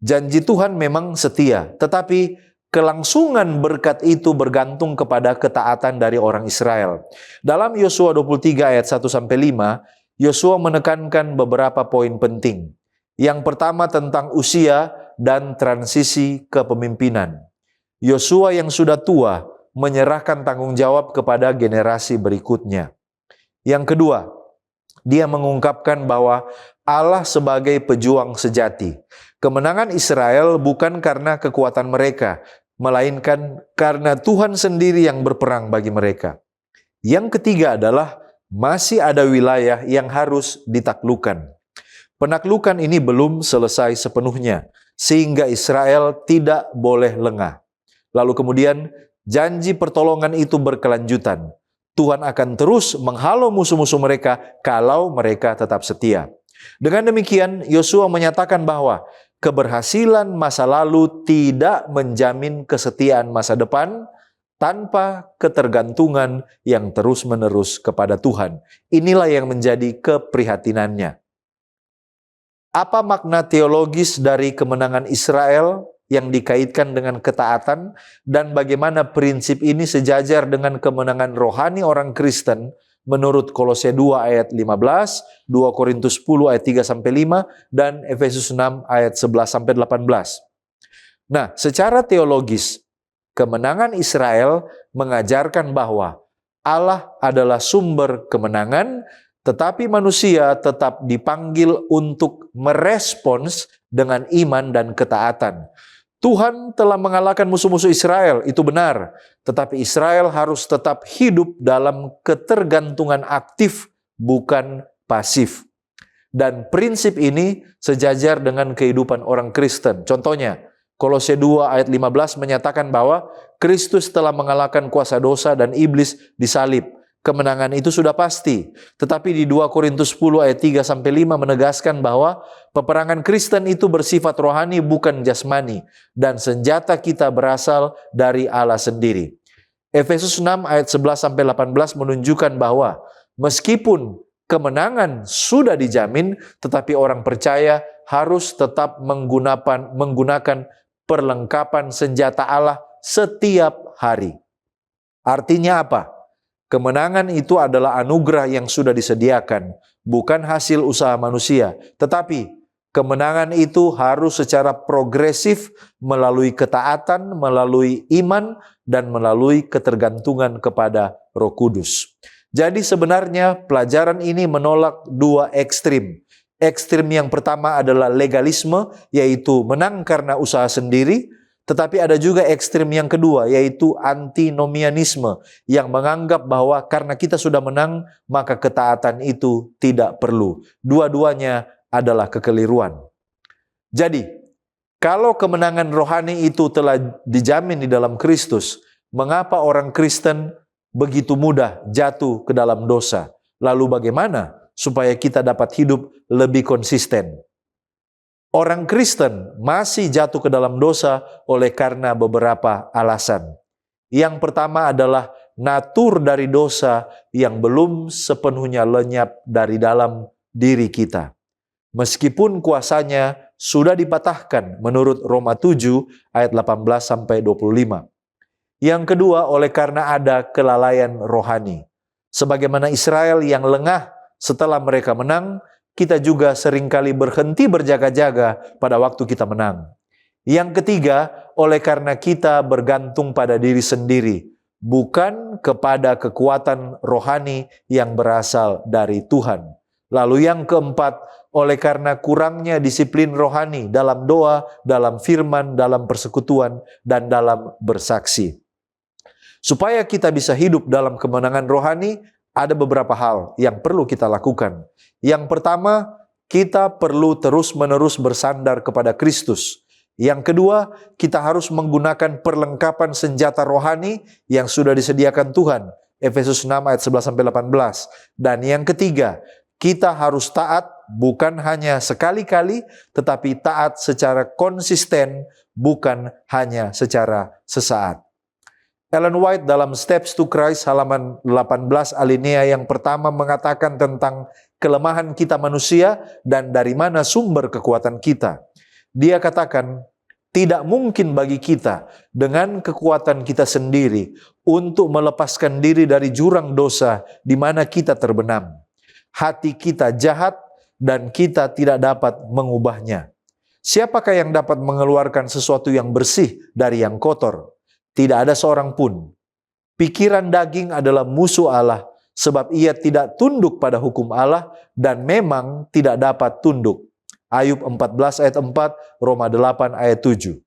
Janji Tuhan memang setia, tetapi kelangsungan berkat itu bergantung kepada ketaatan dari orang Israel. Dalam Yosua 23 ayat 1-5, Yosua menekankan beberapa poin penting. Yang pertama tentang usia dan transisi kepemimpinan. Yosua yang sudah tua menyerahkan tanggung jawab kepada generasi berikutnya. Yang kedua, dia mengungkapkan bahwa Allah sebagai pejuang sejati. Kemenangan Israel bukan karena kekuatan mereka, melainkan karena Tuhan sendiri yang berperang bagi mereka. Yang ketiga adalah masih ada wilayah yang harus ditaklukkan. Penaklukan ini belum selesai sepenuhnya, sehingga Israel tidak boleh lengah. Lalu kemudian janji pertolongan itu berkelanjutan. Tuhan akan terus menghalau musuh-musuh mereka kalau mereka tetap setia. Dengan demikian, Yosua menyatakan bahwa keberhasilan masa lalu tidak menjamin kesetiaan masa depan, tanpa ketergantungan yang terus-menerus kepada Tuhan. Inilah yang menjadi keprihatinannya. Apa makna teologis dari kemenangan Israel yang dikaitkan dengan ketaatan, dan bagaimana prinsip ini sejajar dengan kemenangan rohani orang Kristen menurut Kolose 2 ayat 15, 2 Korintus 10 ayat 3-5, dan Efesus 6 ayat 11-18. Nah, secara teologis, kemenangan Israel mengajarkan bahwa Allah adalah sumber kemenangan, tetapi manusia tetap dipanggil untuk merespons dengan iman dan ketaatan. Tuhan telah mengalahkan musuh-musuh Israel, itu benar. Tetapi Israel harus tetap hidup dalam ketergantungan aktif, bukan pasif. Dan prinsip ini sejajar dengan kehidupan orang Kristen. Contohnya, Kolose 2 ayat 15 menyatakan bahwa Kristus telah mengalahkan kuasa dosa dan iblis di salib. Kemenangan itu sudah pasti. Tetapi di 2 Korintus 10 ayat 3-5 menegaskan bahwa peperangan Kristen itu bersifat rohani bukan jasmani. Dan senjata kita berasal dari Allah sendiri. Efesus 6 ayat 11-18 menunjukkan bahwa meskipun kemenangan sudah dijamin, tetapi orang percaya harus tetap menggunakan perlengkapan senjata Allah setiap hari. Artinya apa? Kemenangan itu adalah anugerah yang sudah disediakan, bukan hasil usaha manusia. Tetapi kemenangan itu harus secara progresif melalui ketaatan, melalui iman, dan melalui ketergantungan kepada Roh Kudus. Jadi sebenarnya pelajaran ini menolak dua ekstrim. Ekstrim yang pertama adalah legalisme, yaitu menang karena usaha sendiri. Tetapi ada juga ekstrim yang kedua, yaitu antinomianisme, yang menganggap bahwa karena kita sudah menang, maka ketaatan itu tidak perlu. Dua-duanya adalah kekeliruan. Jadi, kalau kemenangan rohani itu telah dijamin di dalam Kristus, mengapa orang Kristen begitu mudah jatuh ke dalam dosa? Lalu bagaimana supaya kita dapat hidup lebih konsisten? Orang Kristen masih jatuh ke dalam dosa oleh karena beberapa alasan. Yang pertama adalah natur dari dosa yang belum sepenuhnya lenyap dari dalam diri kita. Meskipun kuasanya sudah dipatahkan menurut Roma 7 ayat 18-25. Yang kedua oleh karena ada kelalaian rohani. Sebagaimana Israel yang lengah setelah mereka menang, kita juga seringkali berhenti berjaga-jaga pada waktu kita menang. Yang ketiga, oleh karena kita bergantung pada diri sendiri, bukan kepada kekuatan rohani yang berasal dari Tuhan. Lalu yang keempat, oleh karena kurangnya disiplin rohani dalam doa, dalam firman, dalam persekutuan, dan dalam bersaksi. Supaya kita bisa hidup dalam kemenangan rohani, ada beberapa hal yang perlu kita lakukan. Yang pertama, kita perlu terus-menerus bersandar kepada Kristus. Yang kedua, kita harus menggunakan perlengkapan senjata rohani yang sudah disediakan Tuhan. Efesus 6 ayat 11-18. Dan yang ketiga, kita harus taat bukan hanya sekali-kali, tetapi taat secara konsisten, bukan hanya secara sesaat. Ellen White dalam Steps to Christ halaman 18 alinea yang pertama mengatakan tentang kelemahan kita manusia dan dari mana sumber kekuatan kita. Dia katakan, tidak mungkin bagi kita dengan kekuatan kita sendiri untuk melepaskan diri dari jurang dosa di mana kita terbenam. Hati kita jahat dan kita tidak dapat mengubahnya. Siapakah yang dapat mengeluarkan sesuatu yang bersih dari yang kotor? Tidak ada seorang pun. Pikiran daging adalah musuh Allah, sebab ia tidak tunduk pada hukum Allah dan memang tidak dapat tunduk. Ayub 14 ayat 4, Roma 8 ayat 7.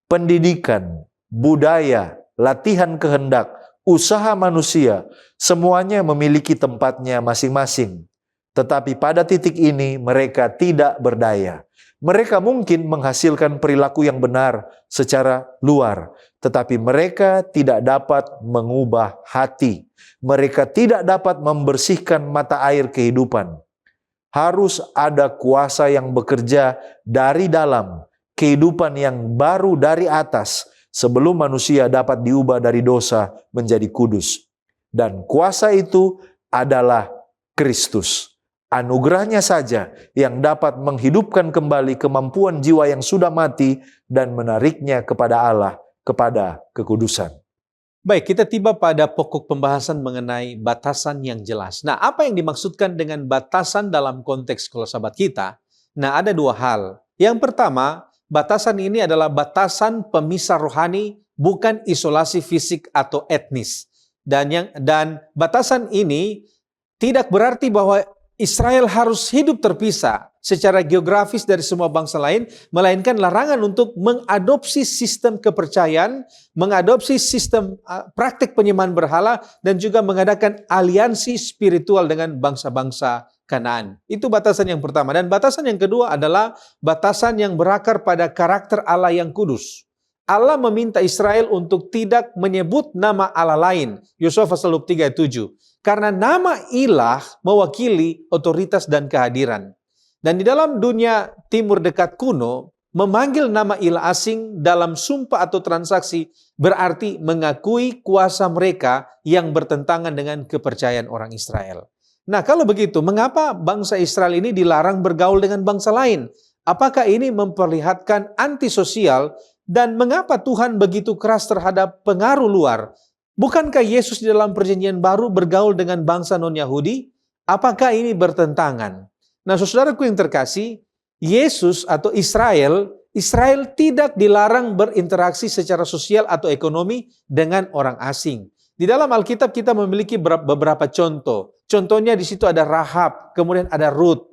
Pendidikan, budaya, latihan kehendak, usaha manusia, semuanya memiliki tempatnya masing-masing. Tetapi pada titik ini mereka tidak berdaya. Mereka mungkin menghasilkan perilaku yang benar secara luar, tetapi mereka tidak dapat mengubah hati. Mereka tidak dapat membersihkan mata air kehidupan. Harus ada kuasa yang bekerja dari dalam, kehidupan yang baru dari atas, sebelum manusia dapat diubah dari dosa menjadi kudus. Dan kuasa itu adalah Kristus. Anugerahnya saja yang dapat menghidupkan kembali kemampuan jiwa yang sudah mati dan menariknya kepada Allah, kepada kekudusan. Baik, kita tiba pada pokok pembahasan mengenai batasan yang jelas. Nah, apa yang dimaksudkan dengan batasan dalam konteks kalau sahabat kita? Nah, ada dua hal. Yang pertama, batasan ini adalah batasan pemisah rohani, bukan isolasi fisik atau etnis. Dan batasan ini tidak berarti bahwa Israel harus hidup terpisah secara geografis dari semua bangsa lain, melainkan larangan untuk mengadopsi sistem kepercayaan, mengadopsi sistem praktik penyembahan berhala, dan juga mengadakan aliansi spiritual dengan bangsa-bangsa Kanaan. Itu batasan yang pertama. Dan batasan yang kedua adalah batasan yang berakar pada karakter Allah yang kudus. Allah meminta Israel untuk tidak menyebut nama Allah lain. Yosua pasal 23 ayat 7. Karena nama ilah mewakili otoritas dan kehadiran. Dan di dalam dunia timur dekat kuno, memanggil nama ilah asing dalam sumpah atau transaksi berarti mengakui kuasa mereka yang bertentangan dengan kepercayaan orang Israel. Nah, kalau begitu, mengapa bangsa Israel ini dilarang bergaul dengan bangsa lain? Apakah ini memperlihatkan antisosial dan mengapa Tuhan begitu keras terhadap pengaruh luar? Bukankah Yesus di dalam perjanjian baru bergaul dengan bangsa non-Yahudi? Apakah ini bertentangan? Nah, saudaraku yang terkasih, Yesus atau Israel tidak dilarang berinteraksi secara sosial atau ekonomi dengan orang asing. Di dalam Alkitab kita memiliki beberapa contoh. Contohnya di situ ada Rahab, kemudian ada Ruth.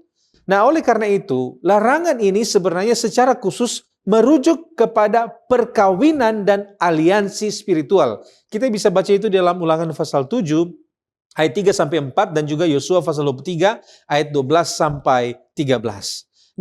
Nah, oleh karena itu, larangan ini sebenarnya secara khusus merujuk kepada perkawinan dan aliansi spiritual. Kita bisa baca itu dalam Ulangan pasal 7 ayat 3 sampai 4 dan juga Yosua pasal 23 ayat 12 sampai 13.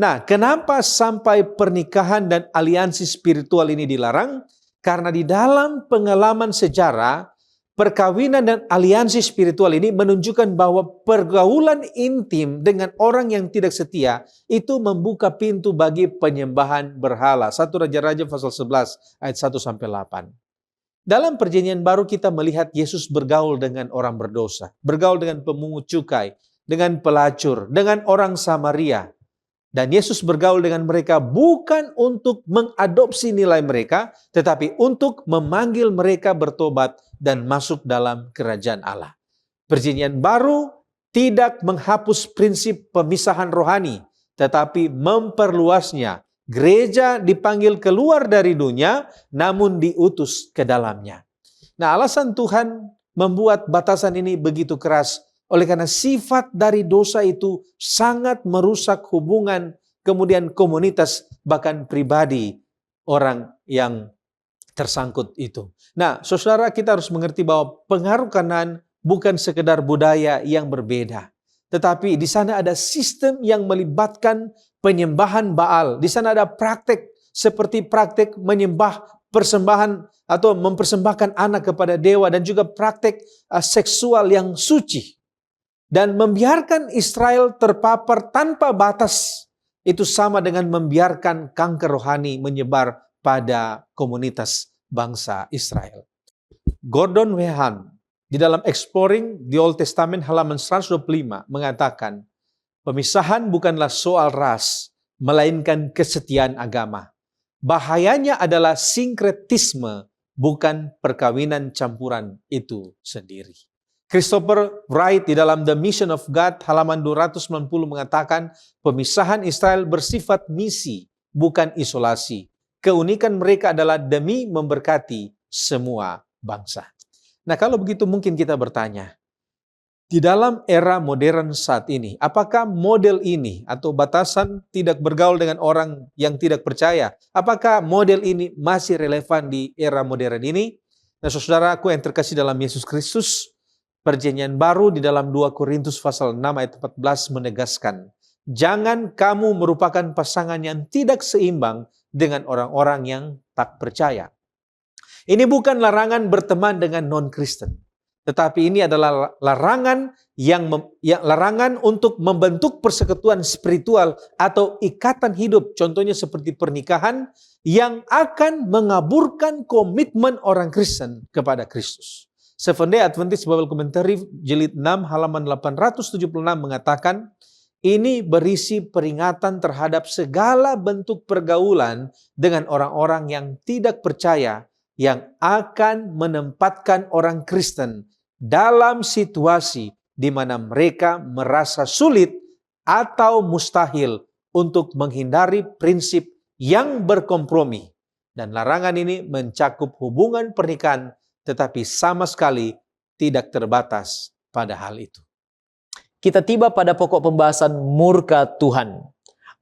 Nah, kenapa sampai pernikahan dan aliansi spiritual ini dilarang? Karena di dalam pengalaman sejarah, perkawinan dan aliansi spiritual ini menunjukkan bahwa pergaulan intim dengan orang yang tidak setia itu membuka pintu bagi penyembahan berhala. 1 Raja-Raja pasal 11 ayat 1 sampai 8. Dalam perjanjian baru kita melihat Yesus bergaul dengan orang berdosa, bergaul dengan pemungut cukai, dengan pelacur, dengan orang Samaria. Dan Yesus bergaul dengan mereka bukan untuk mengadopsi nilai mereka, tetapi untuk memanggil mereka bertobat dan masuk dalam kerajaan Allah. Perjanjian baru tidak menghapus prinsip pemisahan rohani, tetapi memperluasnya. Gereja dipanggil keluar dari dunia, namun diutus ke dalamnya. Nah, alasan Tuhan membuat batasan ini begitu keras, oleh karena sifat dari dosa itu sangat merusak hubungan, kemudian komunitas, bahkan pribadi orang yang tersangkut itu. Nah, saudara, kita harus mengerti bahwa pengaruh Kanaan bukan sekedar budaya yang berbeda. Tetapi di sana ada sistem yang melibatkan penyembahan Baal. Di sana ada praktek seperti praktek menyembah persembahan atau mempersembahkan anak kepada dewa dan juga praktek seksual yang suci. Dan membiarkan Israel terpapar tanpa batas itu sama dengan membiarkan kanker rohani menyebar pada komunitas bangsa Israel. Gordon Wehan di dalam Exploring the Old Testament halaman 125 mengatakan, pemisahan bukanlah soal ras, melainkan kesetiaan agama. Bahayanya adalah sinkretisme, bukan perkawinan campuran itu sendiri. Christopher Wright di dalam The Mission of God halaman 290 mengatakan, pemisahan Israel bersifat misi, bukan isolasi. Keunikan mereka adalah demi memberkati semua bangsa. Nah, kalau begitu mungkin kita bertanya, di dalam era modern saat ini, apakah model ini atau batasan tidak bergaul dengan orang yang tidak percaya, apakah model ini masih relevan di era modern ini? Nah, saudaraku yang terkasih dalam Yesus Kristus, perjanjian baru di dalam 2 Korintus pasal 6 ayat 14 menegaskan, jangan kamu merupakan pasangan yang tidak seimbang dengan orang-orang yang tak percaya. Ini bukan larangan berteman dengan non-Kristen, tetapi ini adalah larangan larangan untuk membentuk persekutuan spiritual atau ikatan hidup, contohnya seperti pernikahan yang akan mengaburkan komitmen orang Kristen kepada Kristus. Seventh-day Adventist Bible Commentary jilid 6 halaman 876 mengatakan, ini berisi peringatan terhadap segala bentuk pergaulan dengan orang-orang yang tidak percaya yang akan menempatkan orang Kristen dalam situasi di mana mereka merasa sulit atau mustahil untuk menghindari prinsip yang berkompromi. Dan larangan ini mencakup hubungan pernikahan, tetapi sama sekali tidak terbatas pada hal itu. Kita tiba pada pokok pembahasan murka Tuhan.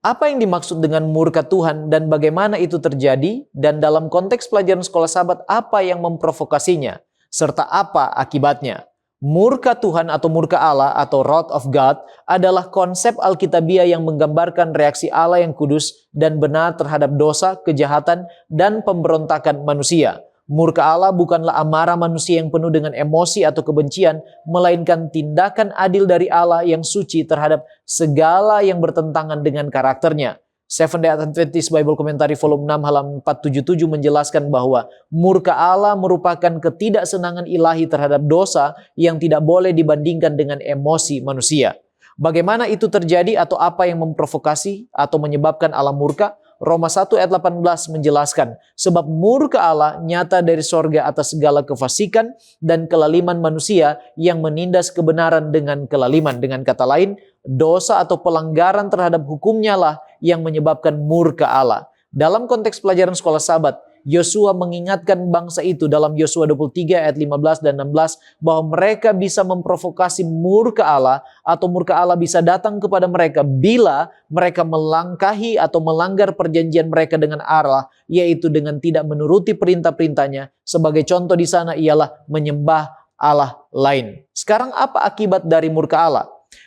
Apa yang dimaksud dengan murka Tuhan dan bagaimana itu terjadi? Dan dalam konteks pelajaran sekolah Sabat, apa yang memprovokasinya? Serta apa akibatnya? Murka Tuhan atau murka Allah atau wrath of God adalah konsep Alkitabiah yang menggambarkan reaksi Allah yang kudus dan benar terhadap dosa, kejahatan, dan pemberontakan manusia. Murka Allah bukanlah amarah manusia yang penuh dengan emosi atau kebencian, melainkan tindakan adil dari Allah yang suci terhadap segala yang bertentangan dengan karakternya. Seventh-day Adventist Bible Commentary volume 6 halaman 477 menjelaskan bahwa murka Allah merupakan ketidaksenangan ilahi terhadap dosa yang tidak boleh dibandingkan dengan emosi manusia. Bagaimana itu terjadi atau apa yang memprovokasi atau menyebabkan Allah murka? Roma 1 ayat 18 menjelaskan, sebab murka Allah nyata dari sorga atas segala kefasikan dan kelaliman manusia yang menindas kebenaran dengan kelaliman. Dengan kata lain, dosa atau pelanggaran terhadap hukumnya lah yang menyebabkan murka Allah. Dalam konteks pelajaran sekolah Sabat, Yosua mengingatkan bangsa itu dalam Yosua 23 ayat 15 dan 16 bahwa mereka bisa memprovokasi murka Allah atau murka Allah bisa datang kepada mereka bila mereka melangkahi atau melanggar perjanjian mereka dengan Allah, yaitu dengan tidak menuruti perintah-perintahnya. Sebagai contoh di sana ialah menyembah Allah lain. Sekarang apa akibat dari murka Allah?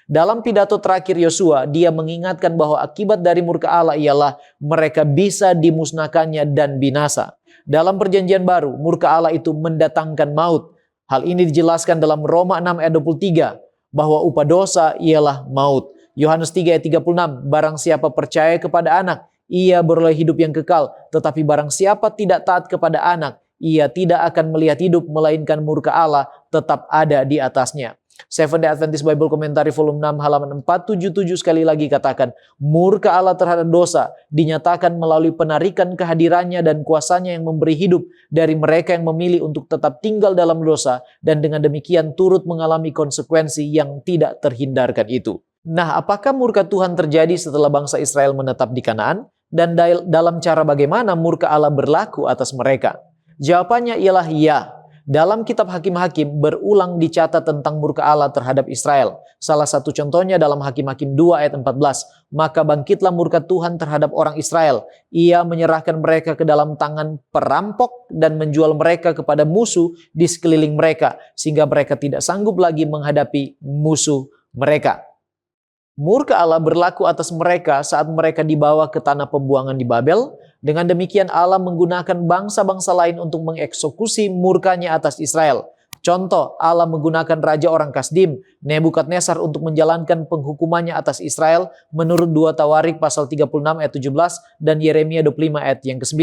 Dalam pidato terakhir Yosua, dia mengingatkan bahwa akibat dari murka Allah ialah mereka bisa dimusnahkannya dan binasa. Dalam perjanjian baru, murka Allah itu mendatangkan maut. Hal ini dijelaskan dalam Roma 6 ayat 23, bahwa upah dosa ialah maut. Yohanes 3 ayat 36, barang siapa percaya kepada anak, ia beroleh hidup yang kekal. Tetapi barang siapa tidak taat kepada anak, ia tidak akan melihat hidup, melainkan murka Allah tetap ada di atasnya. Seventh-day Adventist Bible Commentary volume 6 halaman 477 sekali lagi katakan, murka Allah terhadap dosa dinyatakan melalui penarikan kehadirannya dan kuasanya yang memberi hidup dari mereka yang memilih untuk tetap tinggal dalam dosa dan dengan demikian turut mengalami konsekuensi yang tidak terhindarkan itu. Nah, apakah murka Tuhan terjadi setelah bangsa Israel menetap di Kanaan? Dan dalam cara bagaimana murka Allah berlaku atas mereka? Jawabannya ialah ya. Dalam kitab Hakim-Hakim berulang dicatat tentang murka Allah terhadap Israel. Salah satu contohnya dalam Hakim-Hakim 2 ayat 14. Maka bangkitlah murka Tuhan terhadap orang Israel. Ia menyerahkan mereka ke dalam tangan perampok dan menjual mereka kepada musuh di sekeliling mereka. Sehingga mereka tidak sanggup lagi menghadapi musuh mereka. Murka Allah berlaku atas mereka saat mereka dibawa ke tanah pembuangan di Babel. Dengan demikian Allah menggunakan bangsa-bangsa lain untuk mengeksekusi murkanya atas Israel. Contoh, Allah menggunakan raja orang Kasdim, Nebukadnezar, untuk menjalankan penghukumannya atas Israel menurut 2 Tawarik pasal 36 ayat 17 dan Yeremia 25 ayat yang ke-9.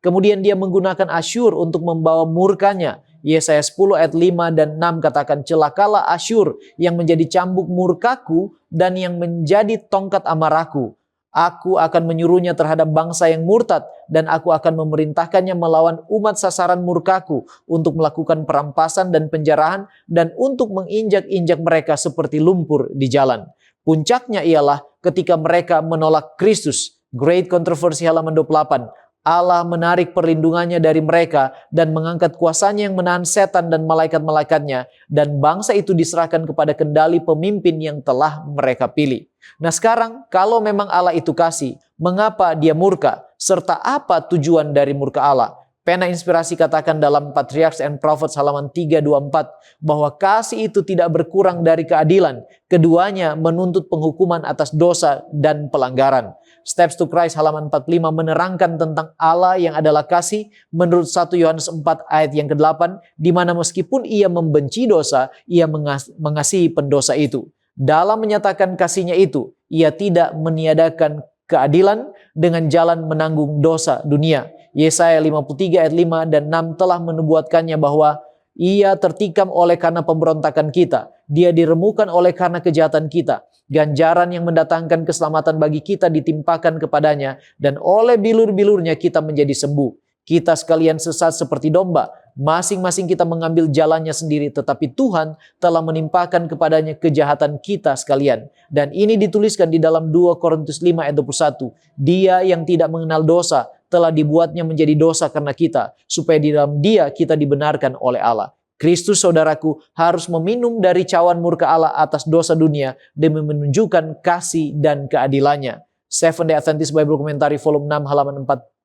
Kemudian dia menggunakan Asyur untuk membawa murkanya. Yesaya 10 ayat 5 dan 6 katakan, celakalah Asyur yang menjadi cambuk murkaku dan yang menjadi tongkat amarahku. Aku akan menyuruhnya terhadap bangsa yang murtad dan aku akan memerintahkannya melawan umat sasaran murkaku untuk melakukan perampasan dan penjarahan dan untuk menginjak-injak mereka seperti lumpur di jalan. Puncaknya ialah ketika mereka menolak Kristus. Great Controversy halaman 28. Allah menarik perlindungannya dari mereka dan mengangkat kuasanya yang menahan setan dan malaikat-malaikatnya, dan bangsa itu diserahkan kepada kendali pemimpin yang telah mereka pilih. Nah sekarang, kalau memang Allah itu kasih, mengapa dia murka? Serta apa tujuan dari murka Allah? Pena Inspirasi katakan dalam Patriarchs and Prophets halaman 324 bahwa kasih itu tidak berkurang dari keadilan. Keduanya menuntut penghukuman atas dosa dan pelanggaran. Steps to Christ halaman 45 menerangkan tentang Allah yang adalah kasih menurut 1 Yohanes 4 ayat yang ke-8, di mana meskipun ia membenci dosa, ia mengasihi pendosa itu. Dalam menyatakan kasihnya itu, ia tidak meniadakan keadilan dengan jalan menanggung dosa dunia. Yesaya 53 ayat 5 dan 6 telah menubuatkannya bahwa ia tertikam oleh karena pemberontakan kita. Dia diremukan oleh karena kejahatan kita. Ganjaran yang mendatangkan keselamatan bagi kita ditimpakan kepadanya. Dan oleh bilur-bilurnya kita menjadi sembuh. Kita sekalian sesat seperti domba, masing-masing kita mengambil jalannya sendiri, tetapi Tuhan telah menimpakan kepadanya kejahatan kita sekalian. Dan ini dituliskan di dalam 2 Korintus 5 ayat 21. Dia yang tidak mengenal dosa telah dibuatnya menjadi dosa karena kita, supaya di dalam Dia kita dibenarkan oleh Allah. Kristus, saudaraku, harus meminum dari cawan murka Allah atas dosa dunia demi menunjukkan kasih dan keadilannya. Seventh-day Adventist Bible Commentary volume 6 halaman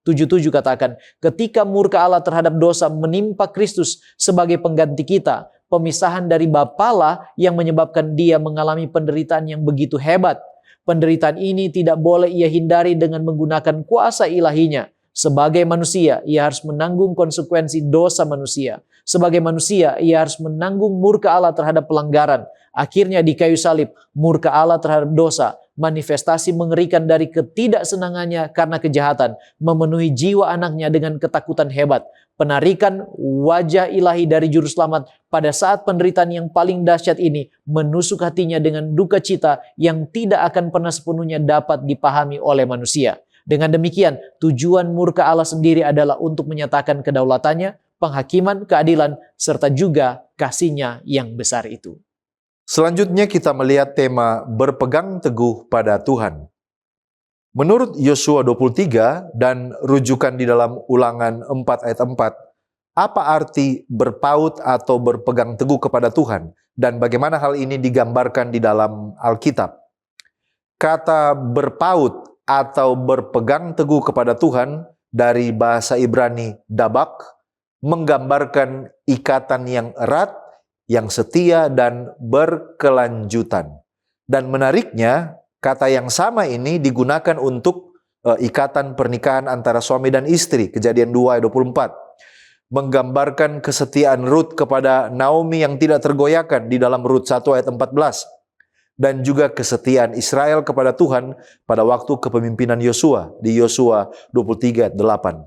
477 katakan, ketika murka Allah terhadap dosa menimpa Kristus sebagai pengganti kita, pemisahan dari Bapalah yang menyebabkan Dia mengalami penderitaan yang begitu hebat. Penderitaan ini tidak boleh Ia hindari dengan menggunakan kuasa ilahinya. Sebagai manusia, Ia harus menanggung konsekuensi dosa manusia. Sebagai manusia, Ia harus menanggung murka Allah terhadap pelanggaran. Akhirnya di kayu salib, murka Allah terhadap dosa, manifestasi mengerikan dari ketidaksenangannya karena kejahatan, memenuhi jiwa anaknya dengan ketakutan hebat. Penarikan wajah ilahi dari juru selamat pada saat penderitaan yang paling dahsyat ini menusuk hatinya dengan duka cita yang tidak akan pernah sepenuhnya dapat dipahami oleh manusia. Dengan demikian, tujuan murka Allah sendiri adalah untuk menyatakan kedaulatannya, penghakiman, keadilan, serta juga kasih-Nya yang besar itu. Selanjutnya kita melihat tema berpegang teguh pada Tuhan. Menurut Yosua 23 dan rujukan di dalam Ulangan 4 ayat 4, apa arti berpaut atau berpegang teguh kepada Tuhan dan bagaimana hal ini digambarkan di dalam Alkitab? Kata berpaut atau berpegang teguh kepada Tuhan dari bahasa Ibrani dabak menggambarkan ikatan yang erat, yang setia dan berkelanjutan. Dan menariknya, kata yang sama ini digunakan untuk ikatan pernikahan antara suami dan istri, Kejadian 2 ayat 24. Menggambarkan kesetiaan Rut kepada Naomi yang tidak tergoyahkan di dalam Rut 1 ayat 14. Dan juga kesetiaan Israel kepada Tuhan pada waktu kepemimpinan Yosua di Yosua 23 ayat 8.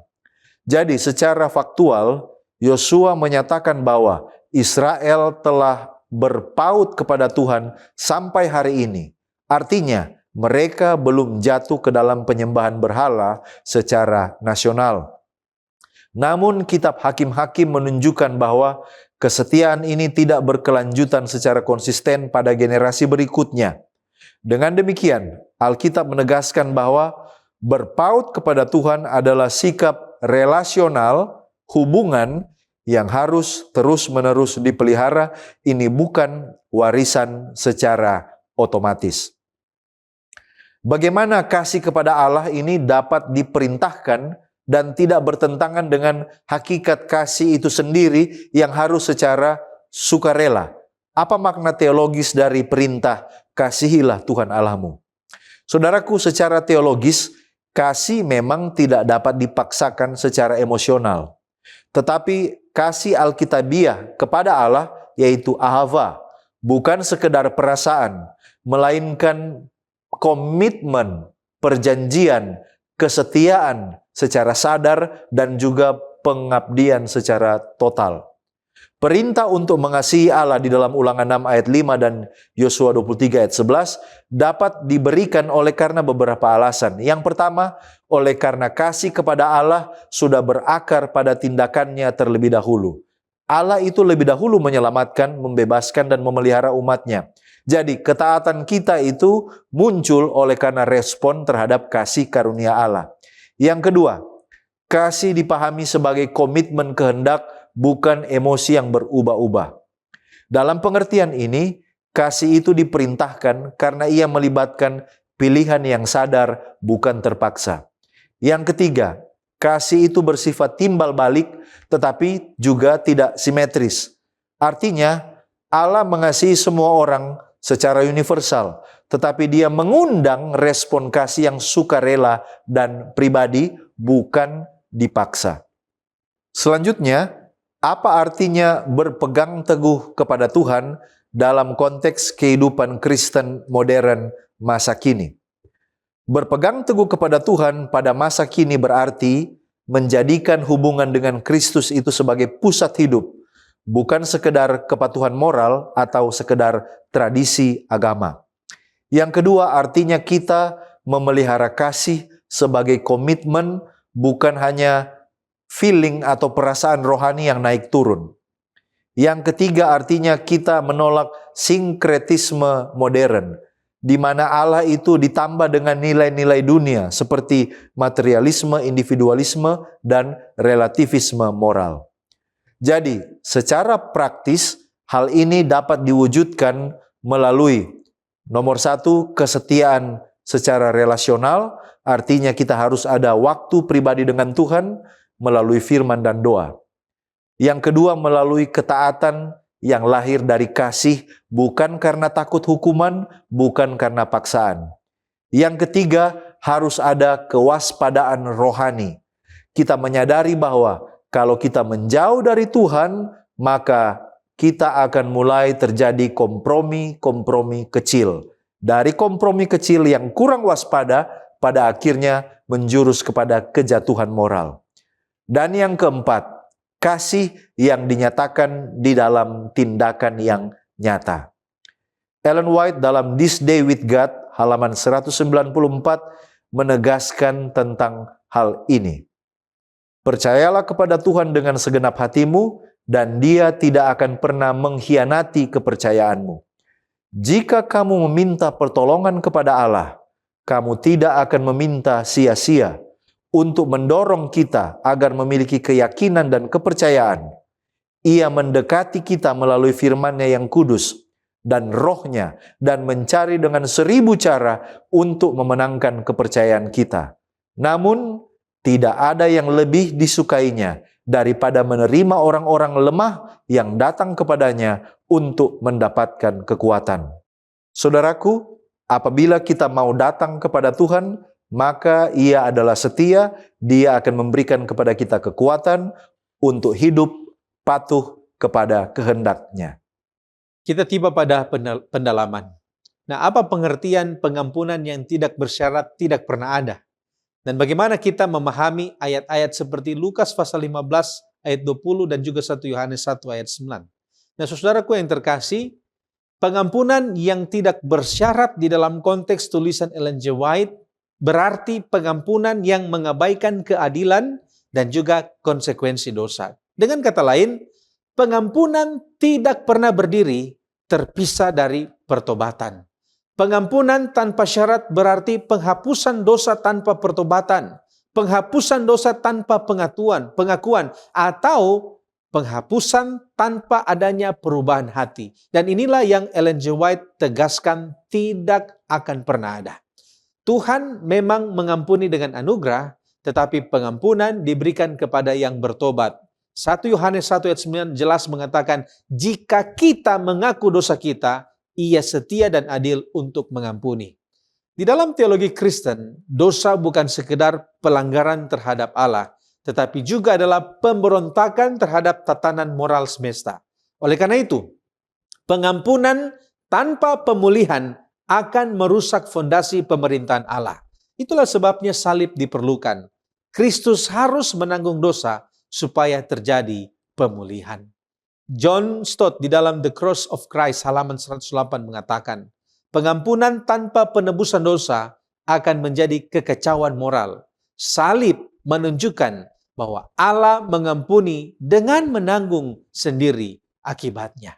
Jadi secara faktual, Yosua menyatakan bahwa Israel telah berpaut kepada Tuhan sampai hari ini. Artinya, mereka belum jatuh ke dalam penyembahan berhala secara nasional. Namun kitab Hakim-Hakim menunjukkan bahwa kesetiaan ini tidak berkelanjutan secara konsisten pada generasi berikutnya. Dengan demikian, Alkitab menegaskan bahwa berpaut kepada Tuhan adalah sikap relasional, hubungan yang harus terus-menerus dipelihara. Ini bukan warisan secara otomatis. Bagaimana kasih kepada Allah ini dapat diperintahkan dan tidak bertentangan dengan hakikat kasih itu sendiri yang harus secara sukarela. Apa makna teologis dari perintah kasihilah Tuhan Allahmu? Saudaraku, secara teologis, kasih memang tidak dapat dipaksakan secara emosional. Tetapi kasih Alkitabiah kepada Allah yaitu ahava, bukan sekedar perasaan, melainkan komitmen, perjanjian, kesetiaan secara sadar dan juga pengabdian secara total. Perintah untuk mengasihi Allah di dalam Ulangan 6 ayat 5 dan Yosua 23 ayat 11 dapat diberikan oleh karena beberapa alasan. Yang pertama, oleh karena kasih kepada Allah sudah berakar pada tindakannya terlebih dahulu. Allah itu lebih dahulu menyelamatkan, membebaskan dan memelihara umatnya. Jadi ketaatan kita itu muncul oleh karena respon terhadap kasih karunia Allah. Yang kedua, kasih dipahami sebagai komitmen kehendak, bukan emosi yang berubah-ubah. Dalam pengertian ini, kasih itu diperintahkan karena ia melibatkan pilihan yang sadar, bukan terpaksa. Yang ketiga, kasih itu bersifat timbal balik, tetapi juga tidak simetris. Artinya, Allah mengasihi semua orang secara universal, tetapi Dia mengundang respon kasih yang sukarela dan pribadi, bukan dipaksa. Selanjutnya, apa artinya berpegang teguh kepada Tuhan dalam konteks kehidupan Kristen modern masa kini? Berpegang teguh kepada Tuhan pada masa kini berarti menjadikan hubungan dengan Kristus itu sebagai pusat hidup, bukan sekedar kepatuhan moral atau sekedar tradisi agama. Yang kedua, artinya kita memelihara kasih sebagai komitmen, bukan hanya feeling atau perasaan rohani yang naik turun. Yang ketiga artinya kita menolak sinkretisme modern, di mana Allah itu ditambah dengan nilai-nilai dunia seperti materialisme, individualisme, dan relativisme moral. Jadi, secara praktis, hal ini dapat diwujudkan melalui nomor satu, kesetiaan secara relasional, artinya kita harus ada waktu pribadi dengan Tuhan melalui firman dan doa. Yang kedua, melalui ketaatan yang lahir dari kasih, bukan karena takut hukuman, bukan karena paksaan. Yang ketiga, harus ada kewaspadaan rohani. Kita menyadari bahwa kalau kita menjauh dari Tuhan, maka kita akan mulai terjadi kompromi-kompromi kecil. Dari kompromi kecil yang kurang waspada, pada akhirnya menjurus kepada kejatuhan moral. Dan yang keempat, kasih yang dinyatakan di dalam tindakan yang nyata. Ellen White dalam This Day with God, halaman 194, menegaskan tentang hal ini. Percayalah kepada Tuhan dengan segenap hatimu, dan Dia tidak akan pernah mengkhianati kepercayaanmu. Jika kamu meminta pertolongan kepada Allah, kamu tidak akan meminta sia-sia, untuk mendorong kita agar memiliki keyakinan dan kepercayaan. Ia mendekati kita melalui firman-Nya yang kudus dan Roh-Nya, dan mencari dengan 1000 cara untuk memenangkan kepercayaan kita. Namun, tidak ada yang lebih disukainya daripada menerima orang-orang lemah yang datang kepadanya untuk mendapatkan kekuatan. Saudaraku, apabila kita mau datang kepada Tuhan, maka Ia adalah setia, Dia akan memberikan kepada kita kekuatan untuk hidup patuh kepada kehendak-Nya. Kita tiba pada pendalaman. Nah, apa pengertian pengampunan yang tidak bersyarat tidak pernah ada? Dan bagaimana kita memahami ayat-ayat seperti Lukas pasal 15 ayat 20 dan juga 1 Yohanes 1 ayat 9. Nah, saudaraku yang terkasih, pengampunan yang tidak bersyarat di dalam konteks tulisan Ellen G. White berarti pengampunan yang mengabaikan keadilan dan juga konsekuensi dosa. Dengan kata lain, pengampunan tidak pernah berdiri terpisah dari pertobatan. Pengampunan tanpa syarat berarti penghapusan dosa tanpa pertobatan, penghapusan dosa tanpa pengakuan, atau penghapusan tanpa adanya perubahan hati. Dan inilah yang Ellen G. White tegaskan tidak akan pernah ada. Tuhan memang mengampuni dengan anugerah, tetapi pengampunan diberikan kepada yang bertobat. 1 Yohanes 1 ayat 9 jelas mengatakan, jika kita mengaku dosa kita, Ia setia dan adil untuk mengampuni. Di dalam teologi Kristen, dosa bukan sekedar pelanggaran terhadap Allah, tetapi juga adalah pemberontakan terhadap tatanan moral semesta. Oleh karena itu, pengampunan tanpa pemulihan akan merusak fondasi pemerintahan Allah. Itulah sebabnya salib diperlukan. Kristus harus menanggung dosa supaya terjadi pemulihan. John Stott di dalam The Cross of Christ halaman 108 mengatakan, pengampunan tanpa penebusan dosa akan menjadi kekacauan moral. Salib menunjukkan bahwa Allah mengampuni dengan menanggung sendiri akibatnya.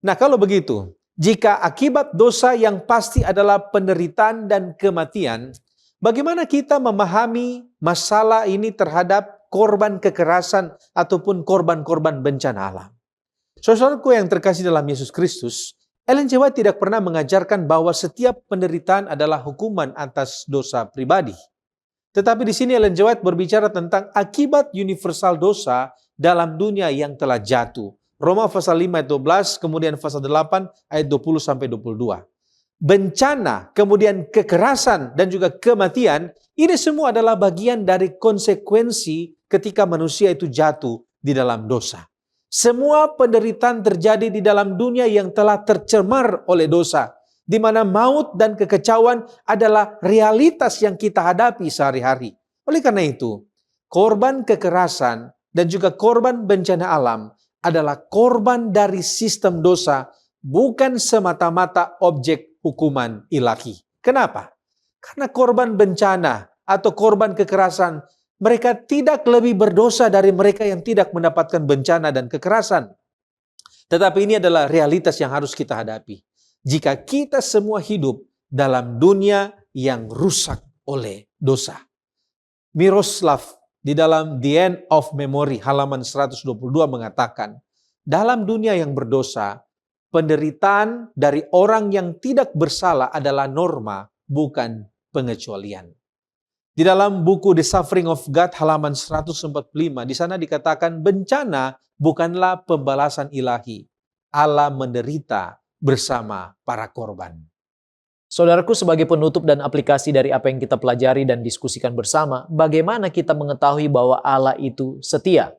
Nah, kalau begitu, jika akibat dosa yang pasti adalah penderitaan dan kematian, bagaimana kita memahami masalah ini terhadap korban kekerasan ataupun korban-korban bencana alam? Saudaraku yang terkasih dalam Yesus Kristus, Ellen G. White tidak pernah mengajarkan bahwa setiap penderitaan adalah hukuman atas dosa pribadi. Tetapi di sini Ellen G. White berbicara tentang akibat universal dosa dalam dunia yang telah jatuh. Roma pasal 5 ayat 12, kemudian pasal 8 ayat 20 sampai 22. Bencana, kemudian kekerasan dan juga kematian, ini semua adalah bagian dari konsekuensi ketika manusia itu jatuh di dalam dosa. Semua penderitaan terjadi di dalam dunia yang telah tercemar oleh dosa, di mana maut dan kekecauan adalah realitas yang kita hadapi sehari-hari. Oleh karena itu, korban kekerasan dan juga korban bencana alam adalah korban dari sistem dosa, bukan semata-mata objek hukuman ilahi. Kenapa? Karena korban bencana atau korban kekerasan Mereka tidak lebih berdosa dari mereka yang tidak mendapatkan bencana dan kekerasan. Tetapi ini adalah realitas yang harus kita hadapi. Jika kita semua hidup dalam dunia yang rusak oleh dosa. Miroslav di dalam The End of Memory halaman 122 mengatakan, dalam dunia yang berdosa, penderitaan dari orang yang tidak bersalah adalah norma, bukan pengecualian. Di dalam buku The Suffering of God halaman 145, di sana dikatakan bencana bukanlah pembalasan ilahi. Allah menderita bersama para korban. Saudaraku, sebagai penutup dan aplikasi dari apa yang kita pelajari dan diskusikan bersama, bagaimana kita mengetahui bahwa Allah itu setia?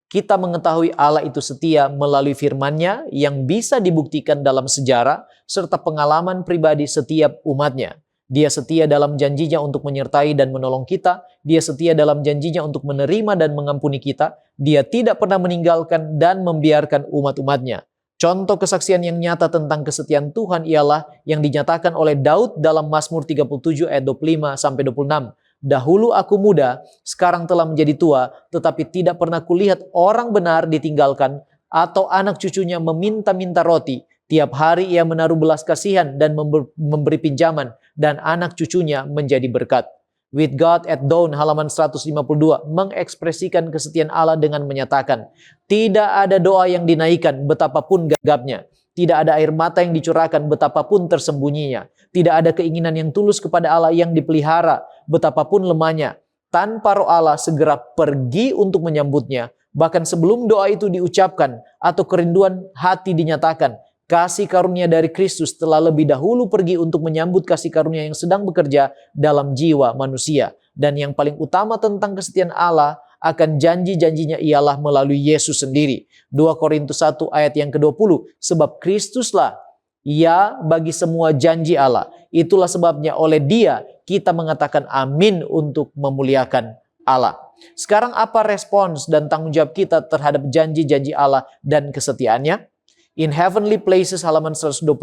Kita mengetahui Allah itu setia melalui firman-Nya yang bisa dibuktikan dalam sejarah serta pengalaman pribadi setiap umatnya. Dia setia dalam janjinya untuk menyertai dan menolong kita. Dia setia dalam janjinya untuk menerima dan mengampuni kita. Dia tidak pernah meninggalkan dan membiarkan umat-umatnya. Contoh kesaksian yang nyata tentang kesetiaan Tuhan ialah yang dinyatakan oleh Daud dalam Mazmur 37 ayat 25-26. Dahulu aku muda, sekarang telah menjadi tua, tetapi tidak pernah kulihat orang benar ditinggalkan atau anak cucunya meminta-minta roti. Tiap hari ia menaruh belas kasihan dan memberi pinjaman, dan anak cucunya menjadi berkat. With God at Dawn halaman 152 mengekspresikan kesetiaan Allah dengan menyatakan, tidak ada doa yang dinaikkan betapapun gagapnya. Tidak ada air mata yang dicurahkan betapapun tersembunyinya. Tidak ada keinginan yang tulus kepada Allah yang dipelihara betapapun lemahnya. Tanpa roh Allah segera pergi untuk menyambutnya. Bahkan sebelum doa itu diucapkan atau kerinduan hati dinyatakan, kasih karunia dari Kristus telah lebih dahulu pergi untuk menyambut kasih karunia yang sedang bekerja dalam jiwa manusia. Dan yang paling utama tentang kesetiaan Allah akan janji-janjinya ialah melalui Yesus sendiri. 2 Korintus 1 ayat yang ke-20. Sebab Kristuslah ya bagi semua janji Allah. Itulah sebabnya oleh Dia kita mengatakan amin untuk memuliakan Allah. Sekarang apa respons dan tanggung jawab kita terhadap janji-janji Allah dan kesetiaannya? In Heavenly Places halaman 125,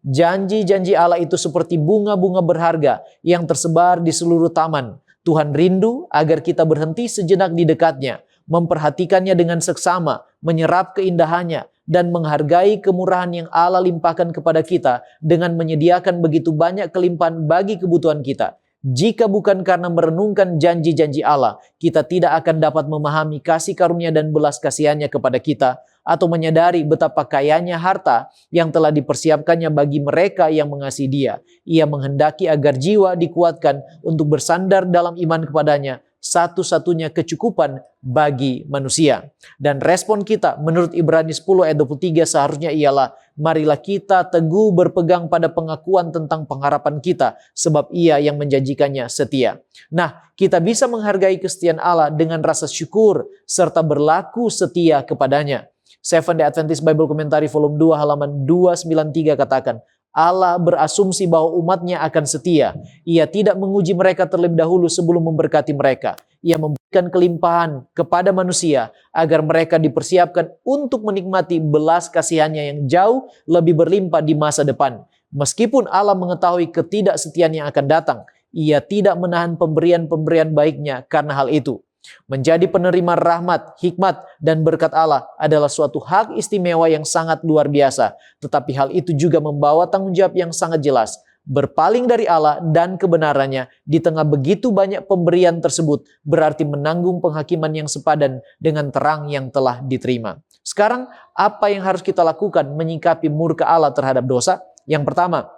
janji-janji Allah itu seperti bunga-bunga berharga yang tersebar di seluruh taman. Tuhan rindu agar kita berhenti sejenak di dekatnya, memperhatikannya dengan seksama, menyerap keindahannya, dan menghargai kemurahan yang Allah limpahkan kepada kita dengan menyediakan begitu banyak kelimpahan bagi kebutuhan kita. Jika bukan karena merenungkan janji-janji Allah, kita tidak akan dapat memahami kasih karunia dan belas kasihannya kepada kita, atau menyadari betapa kayanya harta yang telah dipersiapkannya bagi mereka yang mengasihi Dia. Ia menghendaki agar jiwa dikuatkan untuk bersandar dalam iman kepadanya, satu-satunya kecukupan bagi manusia. Dan respon kita menurut Ibrani 10 ayat 23 seharusnya ialah, marilah kita teguh berpegang pada pengakuan tentang pengharapan kita, sebab Ia yang menjanjikannya setia. Nah, kita bisa menghargai kesetiaan Allah dengan rasa syukur serta berlaku setia kepadanya. Seventh Day Adventist Bible Commentary volume 2 halaman 293 katakan, Allah berasumsi bahwa umatnya akan setia. Ia tidak menguji mereka terlebih dahulu sebelum memberkati mereka. Ia memberikan kelimpahan kepada manusia agar mereka dipersiapkan untuk menikmati belas kasihannya yang jauh lebih berlimpah di masa depan. Meskipun Allah mengetahui ketidaksetiaan yang akan datang, Ia tidak menahan pemberian-pemberian baiknya karena hal itu. Menjadi penerima rahmat, hikmat, dan berkat Allah adalah suatu hak istimewa yang sangat luar biasa. Tetapi hal itu juga membawa tanggung jawab yang sangat jelas. Berpaling dari Allah dan kebenarannya di tengah begitu banyak pemberian tersebut berarti menanggung penghakiman yang sepadan dengan terang yang telah diterima. Sekarang, apa yang harus kita lakukan menyikapi murka Allah terhadap dosa? Yang pertama,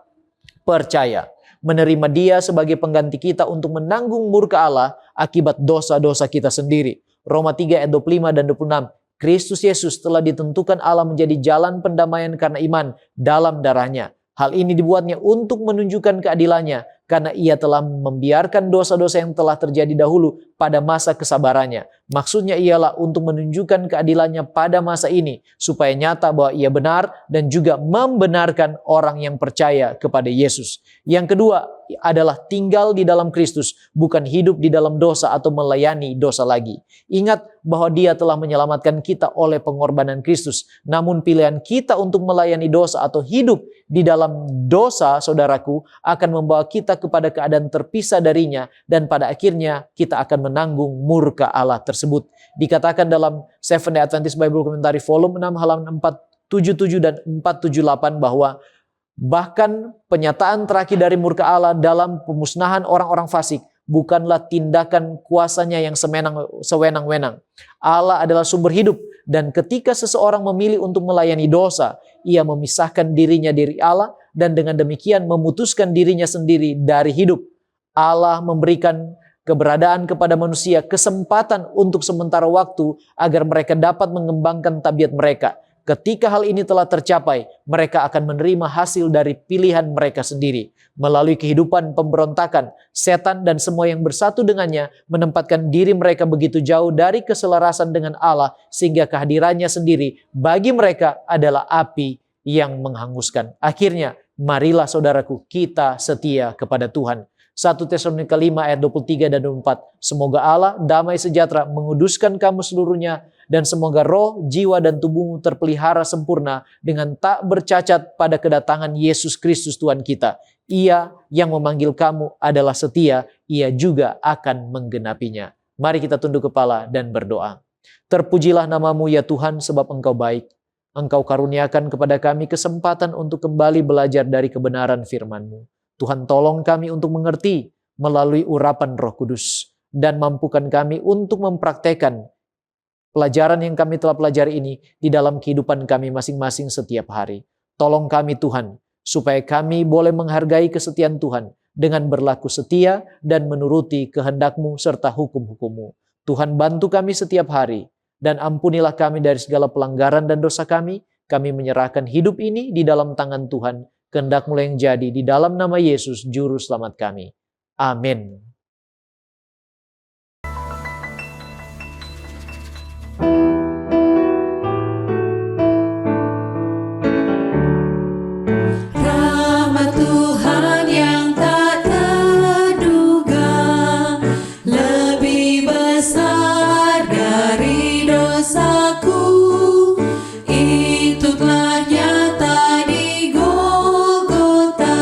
percaya. Menerima Dia sebagai pengganti kita untuk menanggung murka Allah akibat dosa-dosa kita sendiri. Roma 3 ayat 25 dan 26. Kristus Yesus telah ditentukan Allah menjadi jalan pendamaian karena iman dalam darahnya. Hal ini dibuatnya untuk menunjukkan keadilannya karena Ia telah membiarkan dosa-dosa yang telah terjadi dahulu pada masa kesabarannya. Maksudnya ialah untuk menunjukkan keadilannya pada masa ini supaya nyata bahwa Ia benar dan juga membenarkan orang yang percaya kepada Yesus. Yang kedua adalah tinggal di dalam Kristus, bukan hidup di dalam dosa atau melayani dosa lagi. Ingat bahwa Dia telah menyelamatkan kita oleh pengorbanan Kristus. Namun pilihan kita untuk melayani dosa atau hidup di dalam dosa, saudaraku, akan membawa kita kepada keadaan terpisah darinya dan pada akhirnya kita akan menanggung murka Allah tersebut. Dikatakan dalam Seventh-day Adventist Bible Commentary volume 6 halaman 477 dan 478 bahwa bahkan penyataan terakhir dari murka Allah dalam pemusnahan orang-orang fasik bukanlah tindakan kuasanya yang sewenang-wenang. Allah adalah sumber hidup, dan ketika seseorang memilih untuk melayani dosa, ia memisahkan dirinya dari Allah dan dengan demikian memutuskan dirinya sendiri dari hidup. Allah memberikan keberadaan kepada manusia kesempatan untuk sementara waktu agar mereka dapat mengembangkan tabiat mereka. Ketika hal ini telah tercapai, mereka akan menerima hasil dari pilihan mereka sendiri. Melalui kehidupan pemberontakan, setan dan semua yang bersatu dengannya menempatkan diri mereka begitu jauh dari keselarasan dengan Allah sehingga kehadirannya sendiri bagi mereka adalah api yang menghanguskan. Akhirnya, marilah saudaraku, kita setia kepada Tuhan. 1 Tesalonika 5 ayat 23 dan 24. Semoga Allah damai sejahtera menguduskan kamu seluruhnya, dan semoga roh, jiwa, dan tubuhmu terpelihara sempurna dengan tak bercacat pada kedatangan Yesus Kristus Tuhan kita. Ia yang memanggil kamu adalah setia, ia juga akan menggenapinya. Mari kita tunduk kepala dan berdoa. Terpujilah namamu ya Tuhan, sebab Engkau baik. Engkau karuniakan kepada kami kesempatan untuk kembali belajar dari kebenaran firman-Mu. Tuhan, tolong kami untuk mengerti melalui urapan Roh Kudus, dan mampukan kami untuk mempraktekkan pelajaran yang kami telah pelajari ini di dalam kehidupan kami masing-masing setiap hari. Tolong kami Tuhan, supaya kami boleh menghargai kesetiaan Tuhan dengan berlaku setia dan menuruti kehendak-Mu serta hukum-hukum-Mu. Tuhan, bantu kami setiap hari, dan ampunilah kami dari segala pelanggaran dan dosa kami. Kami menyerahkan hidup ini di dalam tangan Tuhan. Kehendak-Mu yang jadi, di dalam nama Yesus Juru Selamat kami. Amin. Rahmat Tuhan yang tak terduga, lebih besar dari dosaku. Itu telah nyata di Golgota,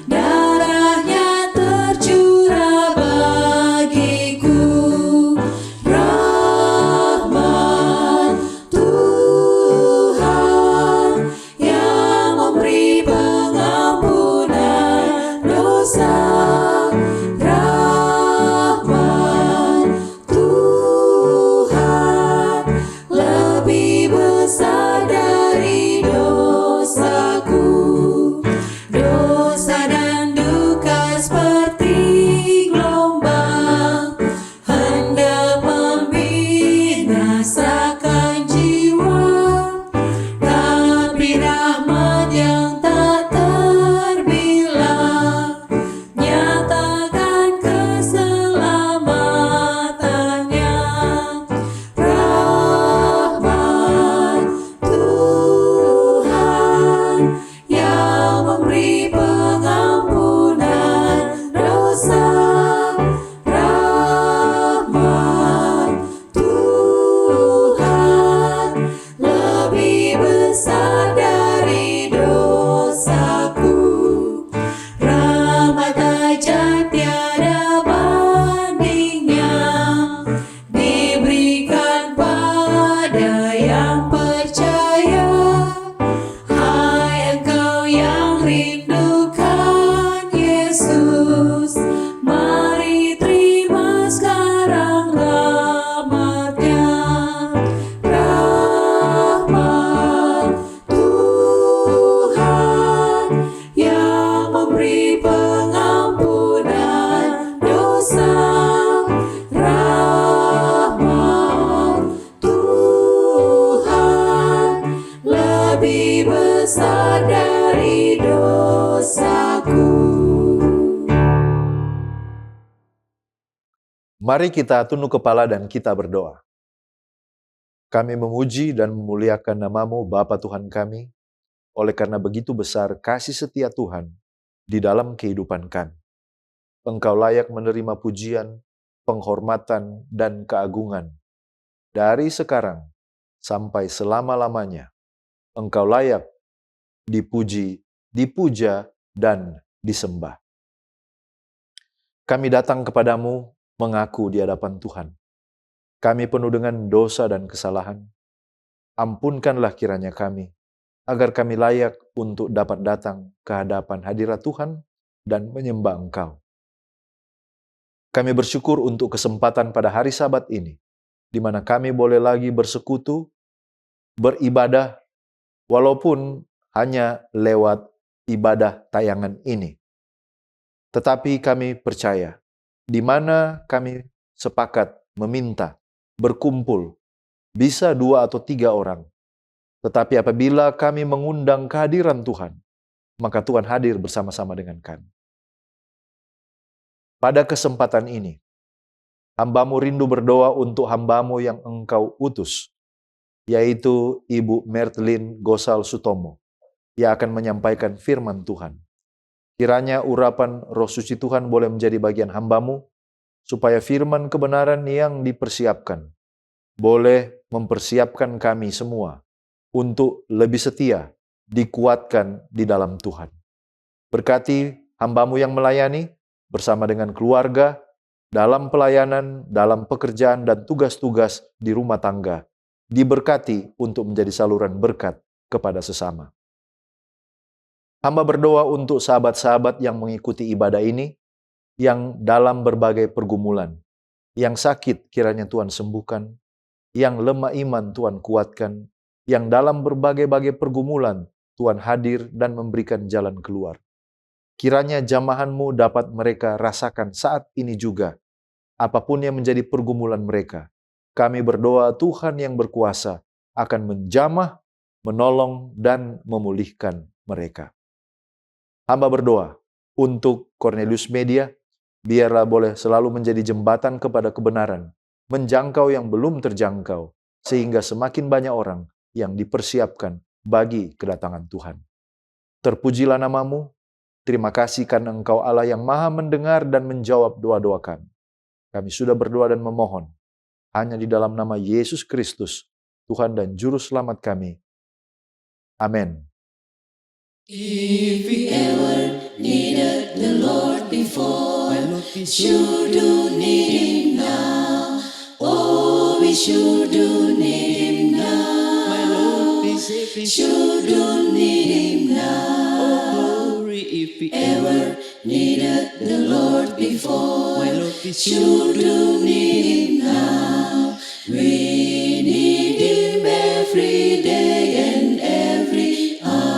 darahnya tercurah bagiku. Rahmat Tuhan yang memberi pengampunan dosa. Rahmat Tuhan lebih besar dari dosaku. Dosa dan duka seperti gelombang hendak membinasakan jiwa, tapi rahmat yang tak terbilang nyatakan keselamatannya. Rahmat Tuhan yang memberi pengampunan dosa. Rahmat Tuhan lebih besar dari dosaku. Rahmat ajaib tiada bandingnya diberikan pada yang percaya. Hai engkau yang rindukan Yesus, mari terima sekarang rahmat-Nya. Rahmat Tuhan yang memberi pengampunan dosa. Rahmat Tuhan lebih besar dari dosaku. Mari kita tunduk kepala dan kita berdoa. Kami memuji dan memuliakan nama-Mu, Bapa Tuhan kami, oleh karena begitu besar kasih setia Tuhan di dalam kehidupan kami. Engkau layak menerima pujian, penghormatan, dan keagungan. Dari sekarang sampai selama-lamanya, Engkau layak dipuji, dipuja, dan disembah. Kami datang kepadamu mengaku di hadapan Tuhan, kami penuh dengan dosa dan kesalahan. Ampunkanlah kiranya kami, agar kami layak untuk dapat datang ke hadapan hadirat Tuhan dan menyembah Engkau. Kami bersyukur untuk kesempatan pada hari Sabat ini, di mana kami boleh lagi bersekutu, beribadah, walaupun hanya lewat ibadah tayangan ini. Tetapi kami percaya, di mana kami sepakat meminta, berkumpul, bisa 2 atau 3 orang. Tetapi apabila kami mengundang kehadiran Tuhan, maka Tuhan hadir bersama-sama dengan kami. Pada kesempatan ini, hamba-Mu rindu berdoa untuk hamba-Mu yang Engkau utus, yaitu Ibu Mertlin Gosal Sutomo, yang akan menyampaikan firman Tuhan. Kiranya urapan Roh Suci Tuhan boleh menjadi bagian hamba-Mu, supaya firman kebenaran yang dipersiapkan boleh mempersiapkan kami semua untuk lebih setia, dikuatkan di dalam Tuhan. Berkati hamba-Mu yang melayani bersama dengan keluarga, dalam pelayanan, dalam pekerjaan dan tugas-tugas di rumah tangga, diberkati untuk menjadi saluran berkat kepada sesama. Hamba berdoa untuk sahabat-sahabat yang mengikuti ibadah ini, yang dalam berbagai pergumulan, yang sakit kiranya Tuhan sembuhkan, yang lemah iman Tuhan kuatkan, yang dalam berbagai-bagai pergumulan Tuhan hadir dan memberikan jalan keluar. Kiranya jamahan-Mu dapat mereka rasakan saat ini juga, apapun yang menjadi pergumulan mereka. Kami berdoa Tuhan yang berkuasa akan menjamah, menolong, dan memulihkan mereka. Hamba berdoa untuk Cornelius Media, biarlah boleh selalu menjadi jembatan kepada kebenaran, menjangkau yang belum terjangkau, sehingga semakin banyak orang yang dipersiapkan bagi kedatangan Tuhan. Terpujilah nama-Mu, terima kasih karena Engkau Allah yang maha mendengar dan menjawab doa-doa kami. Kami sudah berdoa dan memohon, hanya di dalam nama Yesus Kristus, Tuhan dan Juru Selamat kami. Amin. If we ever needed the Lord before, sure do need Him now. Oh, we sure do need Him now. Sure do need Him now. If we ever needed the Lord before, sure do need Him now. We need Him every day and every hour.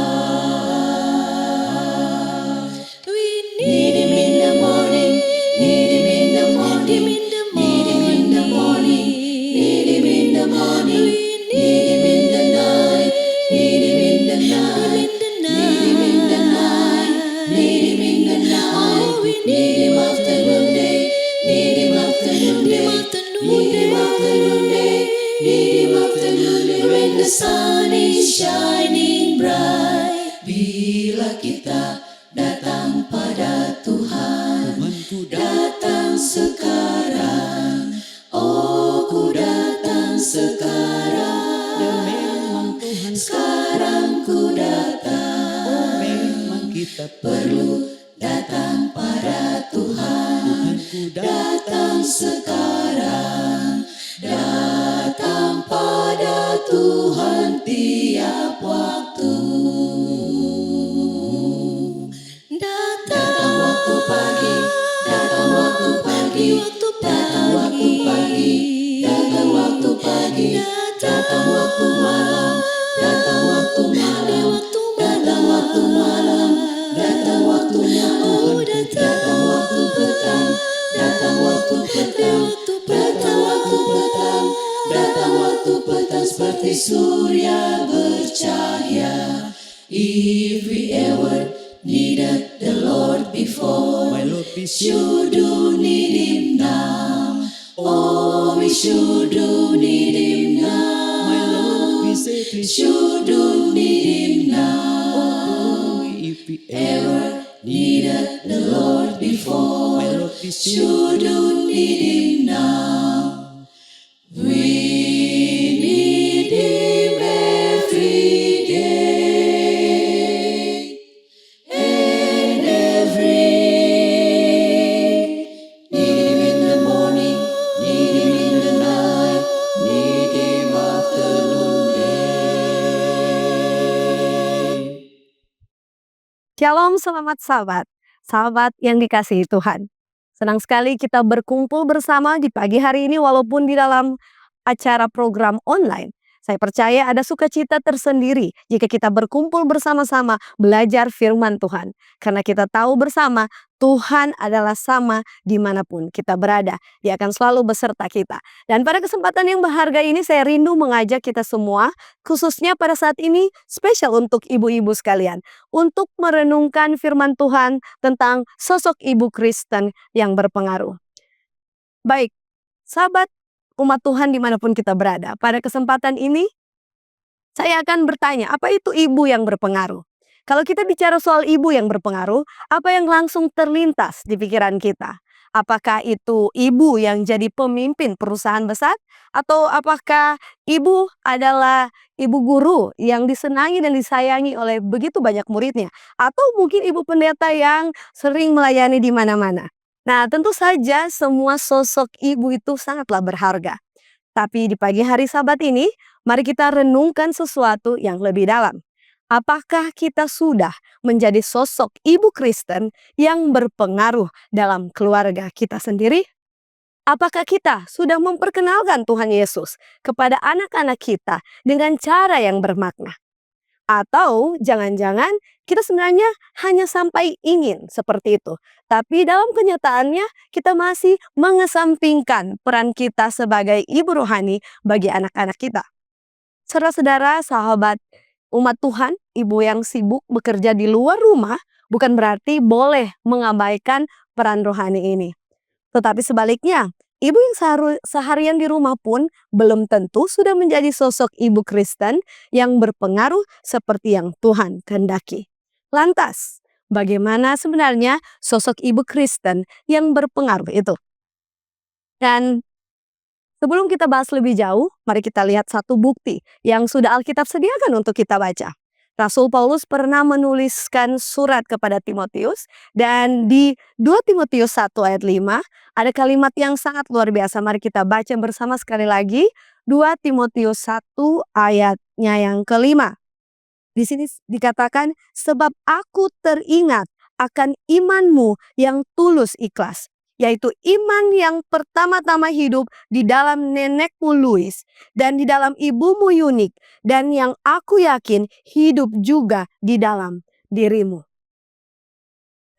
Need Him in the morning, need Him in the morning, need Him in the morning, need Him in the morning, need Him in the night, need Him in the night, need Him in the night, need Him in the night, need Him afternoon day, need Him afternoon day, need Him afternoon day, need Him afternoon day, when the sun is shining bright. Bila kita datang pada Tuhan, datang sekarang, oh ku datang sekarang, sekarang ku datang, memang kita perlu datang pada Tuhan, datang sekarang, datang pada Tuhan tiap waktu. Datang waktu pagi, datang waktu pagi, datang waktu pagi, datang waktu pagi, datang waktu malam, datang waktu malam, datang waktu malam, datang waktu malam, datang waktu petang, datang waktu petang, datang waktu petang, datang waktu petang seperti surya bercahaya. If we ever needed the Lord before, sure do need Him now. Oh, we sure do need Him now. Sure do need Him now. If we ever needed the Lord before, sure do need Him now. We need Him every day and every. Need Him in the morning. Shalom, selamat sahabat. Sahabat yang dikasihi Tuhan. Senang sekali kita berkumpul bersama di pagi hari ini walaupun di dalam acara program online. Saya percaya ada sukacita tersendiri jika kita berkumpul bersama-sama belajar firman Tuhan. Karena kita tahu bersama Tuhan adalah sama dimanapun kita berada. Dia akan selalu beserta kita. Dan pada kesempatan yang berharga ini saya rindu mengajak kita semua, khususnya pada saat ini spesial untuk ibu-ibu sekalian, untuk merenungkan firman Tuhan tentang sosok ibu Kristen yang berpengaruh. Baik, sahabat umat Tuhan dimanapun kita berada, pada kesempatan ini saya akan bertanya, apa itu ibu yang berpengaruh? Kalau kita bicara soal ibu yang berpengaruh, apa yang langsung terlintas di pikiran kita? Apakah itu ibu yang jadi pemimpin perusahaan besar? Atau apakah ibu adalah ibu guru yang disenangi dan disayangi oleh begitu banyak muridnya? Atau mungkin ibu pendeta yang sering melayani di mana-mana? Nah, tentu saja semua sosok ibu itu sangatlah berharga. Tapi di pagi hari Sabat ini, mari kita renungkan sesuatu yang lebih dalam. Apakah kita sudah menjadi sosok ibu Kristen yang berpengaruh dalam keluarga kita sendiri? Apakah kita sudah memperkenalkan Tuhan Yesus kepada anak-anak kita dengan cara yang bermakna? Atau jangan-jangan kita sebenarnya hanya sampai ingin seperti itu. Tapi dalam kenyataannya kita masih mengesampingkan peran kita sebagai ibu rohani bagi anak-anak kita. Saudara-saudara, sahabat umat Tuhan, ibu yang sibuk bekerja di luar rumah bukan berarti boleh mengabaikan peran rohani ini. Tetapi sebaliknya, ibu yang seharian di rumah pun belum tentu sudah menjadi sosok ibu Kristen yang berpengaruh seperti yang Tuhan kehendaki. Lantas, bagaimana sebenarnya sosok ibu Kristen yang berpengaruh itu? Dan sebelum kita bahas lebih jauh, mari kita lihat satu bukti yang sudah Alkitab sediakan untuk kita baca. Rasul Paulus pernah menuliskan surat kepada Timotius, dan di 2 Timotius 1 ayat 5 ada kalimat yang sangat luar biasa. Mari kita baca bersama sekali lagi 2 Timotius 1 ayatnya yang kelima. Di sini dikatakan, sebab aku teringat akan imanmu yang tulus ikhlas, yaitu iman yang pertama-tama hidup di dalam nenekmu Luis dan di dalam ibumu Yunik, dan yang aku yakin hidup juga di dalam dirimu.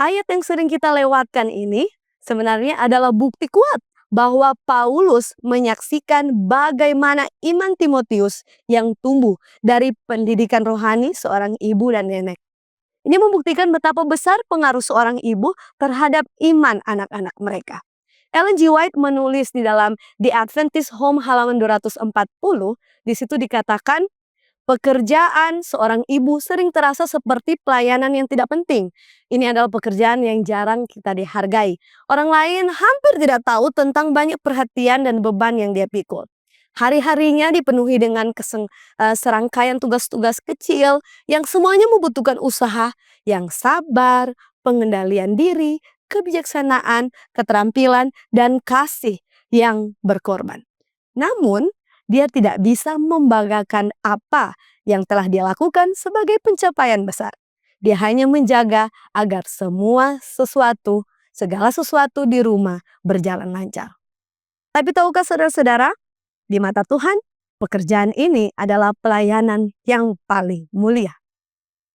Ayat yang sering kita lewatkan ini sebenarnya adalah bukti kuat bahwa Paulus menyaksikan bagaimana iman Timotius yang tumbuh dari pendidikan rohani seorang ibu dan nenek. Ini membuktikan betapa besar pengaruh seorang ibu terhadap iman anak-anak mereka. Ellen G. White menulis di dalam The Adventist Home halaman 240, di situ dikatakan, pekerjaan seorang ibu sering terasa seperti pelayanan yang tidak penting. Ini adalah pekerjaan yang jarang kita dihargai. Orang lain hampir tidak tahu tentang banyak perhatian dan beban yang dia pikul. Hari-harinya dipenuhi dengan serangkaian tugas-tugas kecil yang semuanya membutuhkan usaha yang sabar, pengendalian diri, kebijaksanaan, keterampilan, dan kasih yang berkorban. Namun, dia tidak bisa membanggakan apa yang telah dia lakukan sebagai pencapaian besar. Dia hanya menjaga agar segala sesuatu di rumah berjalan lancar. Tapi tahukah saudara-saudara, di mata Tuhan, pekerjaan ini adalah pelayanan yang paling mulia.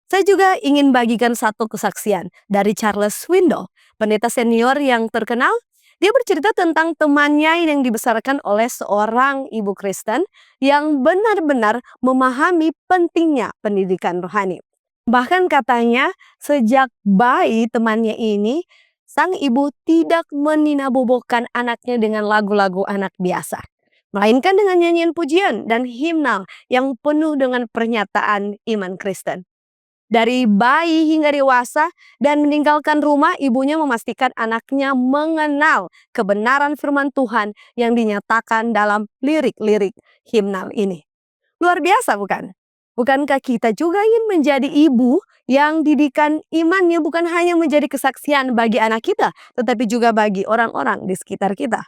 Saya juga ingin bagikan satu kesaksian dari Charles Swindoll, pendeta senior yang terkenal. Dia bercerita tentang temannya yang dibesarkan oleh seorang ibu Kristen yang benar-benar memahami pentingnya pendidikan rohani. Bahkan katanya sejak bayi temannya ini, sang ibu tidak meninabobokan anaknya dengan lagu-lagu anak biasa, melainkan dengan nyanyian pujian dan himnal yang penuh dengan pernyataan iman Kristen. Dari bayi hingga dewasa dan meninggalkan rumah, ibunya memastikan anaknya mengenal kebenaran firman Tuhan yang dinyatakan dalam lirik-lirik himnal ini. Luar biasa bukan? Bukankah kita juga ingin menjadi ibu yang didikan imannya bukan hanya menjadi kesaksian bagi anak kita, tetapi juga bagi orang-orang di sekitar kita?